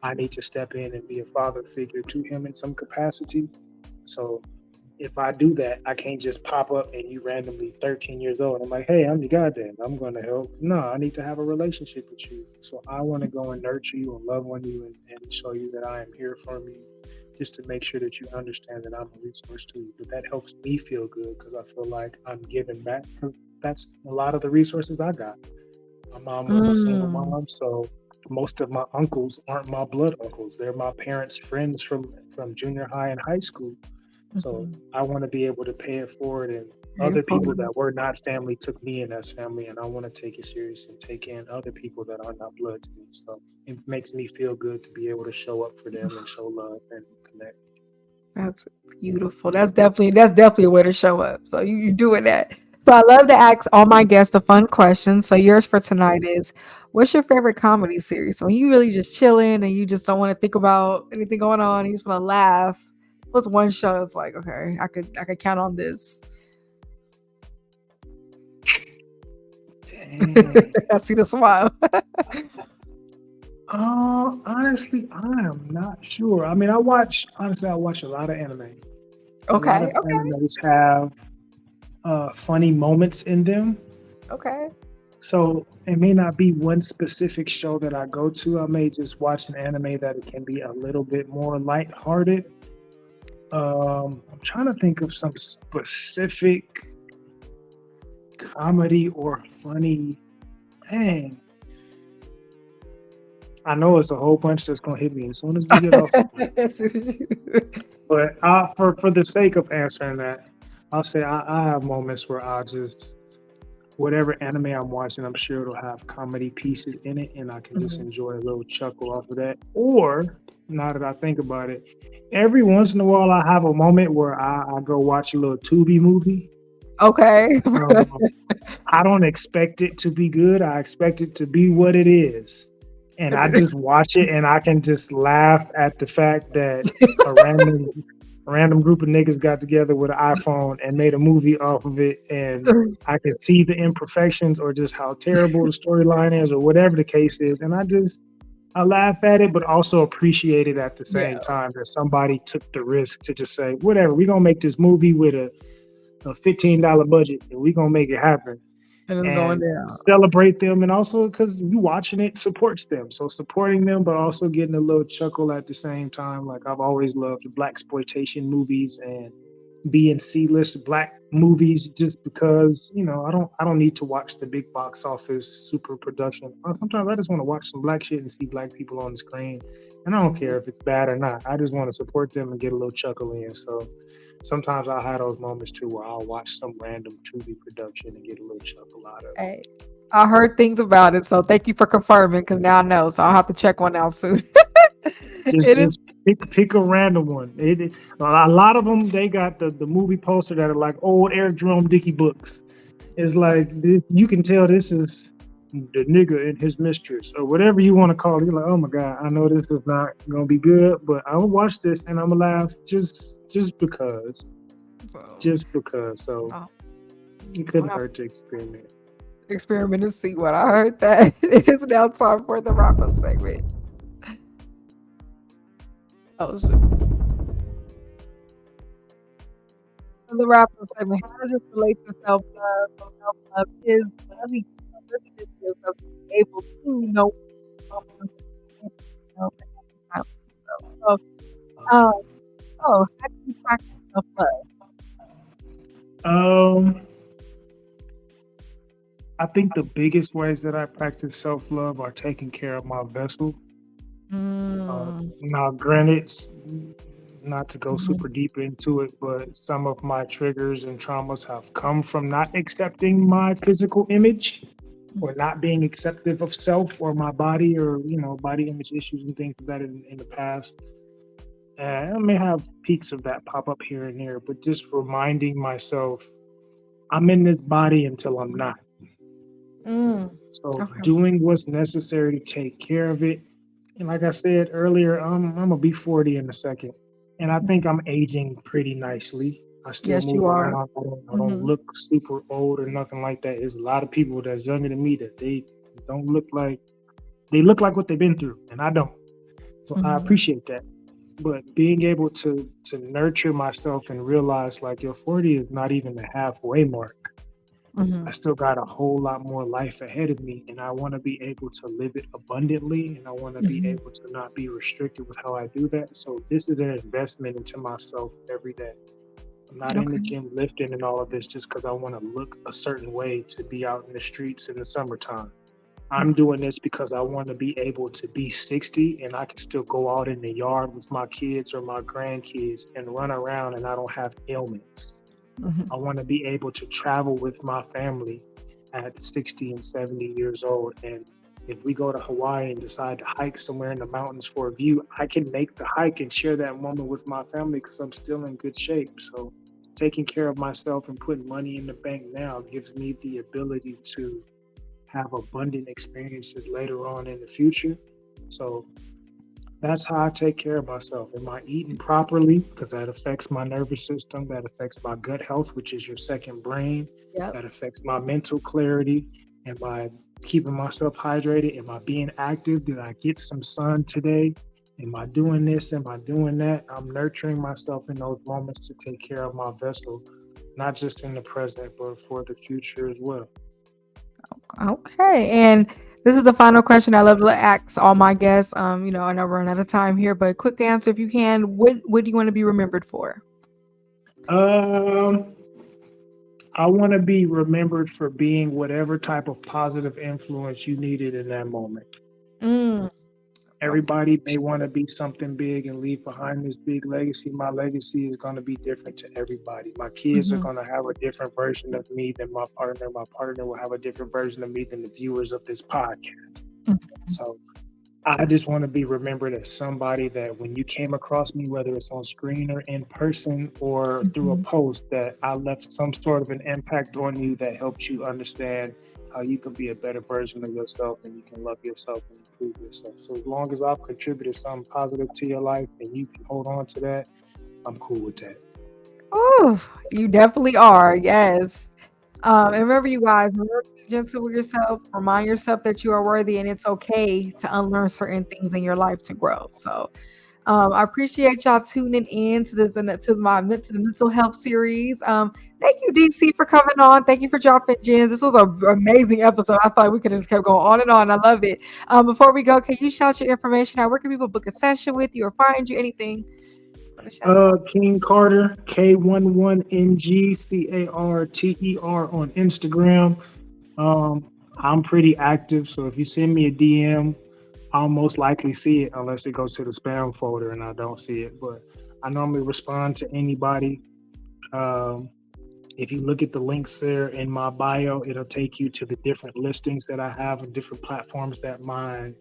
I need to step in and be a father figure to him in some capacity. So if I do that, I can't just pop up and you randomly 13 years old. I'm like, hey, I'm your goddad. I'm going to help. No, I need to have a relationship with you. So I want to go and nurture you and love on you and show you that I am here for you, just to make sure that you understand that I'm a resource to you. But that helps me feel good because I feel like I'm giving back. That's a lot of the resources I got. My mom was a single mom, so most of my uncles aren't my blood uncles. They're my parents' friends from junior high and high school. So I want to be able to pay it forward, and other people that were not family took me in as family, and I want to take it serious and take in other people that are not blood to me. So it makes me feel good to be able to show up for them and show love and connect. That's beautiful. That's definitely a way to show up. So you're doing that. So I love to ask all my guests a fun question. So yours for tonight is, what's your favorite comedy series? So when you really just chilling and you just don't want to think about anything going on, you just want to laugh. What's one show that's like, okay, I could count on this? Dang. I see the smile. Honestly, I am not sure. I mean, I watch a lot of anime. Okay. Animes have funny moments in them. Okay. So it may not be one specific show that I go to. I may just watch an anime that it can be a little bit more lighthearted. I'm trying to think of some specific comedy or funny. Dang. I know it's a whole bunch that's gonna hit me as soon as we get off. But for the sake of answering that, I'll say I have moments where I'll just, whatever anime I'm watching, I'm sure it'll have comedy pieces in it, and I can just enjoy a little chuckle off of that. Or, now that I think about it, every once in a while I have a moment where I go watch a little Tubi movie. Okay. I don't expect it to be good. I expect it to be what it is. And I just watch it, and I can just laugh at the fact that a random group of niggas got together with an iPhone and made a movie off of it, and I can see the imperfections or just how terrible the storyline is or whatever the case is, and I laugh at it, but also appreciate it at the same time that somebody took the risk to just say, whatever, we're going to make this movie with a $15 budget, and we're going to make it happen. And it's going down. Celebrate them, and also because you watching it supports them. So supporting them, but also getting a little chuckle at the same time. Like, I've always loved the blaxploitation movies and B and C-list black movies, just because I don't need to watch the big box office super production. Sometimes I just want to watch some black shit and see black people on the screen, and I don't care if it's bad or not. I just want to support them and get a little chuckle in. So sometimes I'll have those moments too where I'll watch some random Tubi production and get a little chuckle out of it. Hey, I heard things about it, so thank you for confirming, because now I know. So I'll have to check one out soon. Just pick a random one. A lot of them, they got the movie poster that are like old Eric Jerome Dickey books. It's like, you can tell this is the nigga and his mistress, or whatever you want to call it. You're like, oh my God, I know this is not going to be good, but I'm going to watch this and I'm going to laugh just because. So it couldn't hurt to experiment. Experiment and see what I heard. That it is now time for the wrap-up segment. Oh shit. The wrap-up segment. How does it relate to self-love? So self-love is loving yourself to be able to know. How do you practice self-love? I think the biggest ways that I practice self-love are taking care of my vessel. Now, granted, not to go super deep into it, but some of my triggers and traumas have come from not accepting my physical image, or not being acceptive of self or my body, or body image issues and things like that in the past. And I may have peaks of that pop up here and there, but just reminding myself I'm in this body until I'm not. So Okay. doing what's necessary to take care of it. And like I said earlier, I'm gonna be 40 in a second, and I think I'm aging pretty nicely. I still Yes, move you are. around. I don't look super old or nothing like that. There's a lot of people that's younger than me that they don't look like they look like what they've been through, and I don't. So I appreciate that. But being able to nurture myself and realize like your 40 is not even the halfway mark. I still got a whole lot more life ahead of me, and I want to be able to live it abundantly, and I want to be able to not be restricted with how I do that. So this is an investment into myself every day. I'm not in the gym lifting and all of this just because I want to look a certain way to be out in the streets in the summertime. I'm doing this because I want to be able to be 60 and I can still go out in the yard with my kids or my grandkids and run around and I don't have ailments. I want to be able to travel with my family at 60 and 70 years old. And if we go to Hawaii and decide to hike somewhere in the mountains for a view, I can make the hike and share that moment with my family because I'm still in good shape. So taking care of myself and putting money in the bank now gives me the ability to have abundant experiences later on in the future. So that's how I take care of myself. Am I eating properly? Because that affects my nervous system. That affects my gut health, which is your second brain. That affects my mental clarity. Am I keeping myself hydrated? Am I being active? Did I get some sun today? Am I doing this? Am I doing that? I'm nurturing myself in those moments to take care of my vessel, not just in the present, but for the future as well. Okay. And this is the final question I love to ask all my guests. I know we're running out of time here, but quick answer if you can. What do you want to be remembered for? I want to be remembered for being whatever type of positive influence you needed in that moment. Everybody may want to be something big and leave behind this big legacy. My legacy is going to be different to everybody. My kids are going to have a different version of me than my partner. My partner will have a different version of me than the viewers of this podcast. So I just want to be remembered as somebody that when you came across me, whether it's on screen or in person or through a post, that I left some sort of an impact on you that helps you understand how you can be a better version of yourself and you can love yourself and improve yourself. So as long as I've contributed something positive to your life and you can hold on to that, I'm cool with that. Oh, you definitely are. Yes. And remember, you guys, remember to be gentle with yourself. Remind yourself that you are worthy and it's okay to unlearn certain things in your life to grow. So I appreciate y'all tuning in to this and to the mental health series. Thank you, DC, for coming on. Thank you for dropping gems. This was an amazing episode. I thought we could have just kept going on and on. I love it. Before we go, can you shout your information out? Where can people book a session with you or find you? Anything? King Carter, K11NGCARTER on Instagram. I'm pretty active, so if you send me a DM, I'll most likely see it unless it goes to the spam folder and I don't see it. But I normally respond to anybody. If you look at the links there in my bio, it'll take you to the different listings that I have and different platforms that my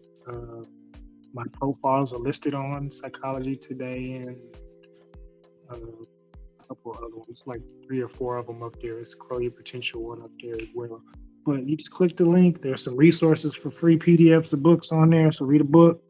profiles are listed on. Psychology Today and a couple of other ones, like 3 or 4 of them up there. It's Grow Your Potential one up there as well. But you just click the link. There's some resources for free PDFs of books on there, so read a book.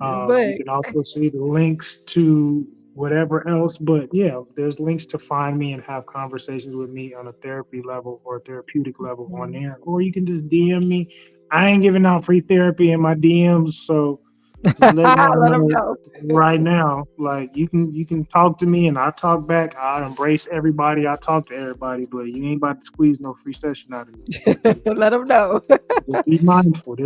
You can also see the links to whatever else. But yeah, there's links to find me and have conversations with me on a therapy level or a therapeutic level on there. Or you can just DM me. I ain't giving out free therapy in my DMs, so just let them know right now. Like you can talk to me and I talk back. I embrace everybody. I talk to everybody, but you ain't about to squeeze no free session out of me. Let them know. Just be mindful.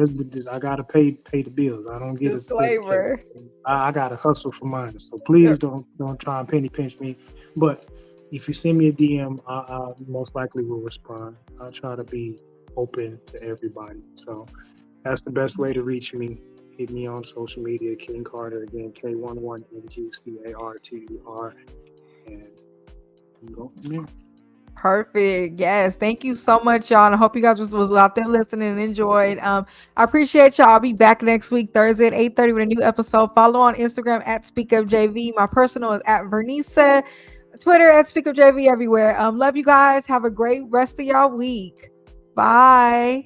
I gotta pay the bills. I don't get Disclaimer. I gotta hustle for mine. So please don't try and penny pinch me. But if you send me a DM, I most likely will respond. I'll try to be open to everybody. So that's the best way to reach me. Hit me on social media, King Carter, again, K11NGCARTER, and go from there. Perfect. Yes. Thank you so much, y'all. And I hope you guys was out there listening and enjoyed. I appreciate y'all. I'll be back next week, Thursday at 8:30 with a new episode. Follow on Instagram at SpeakUpJV. My personal is at Vernisa. Twitter at SpeakUpJV everywhere. Love you guys. Have a great rest of y'all week. Bye.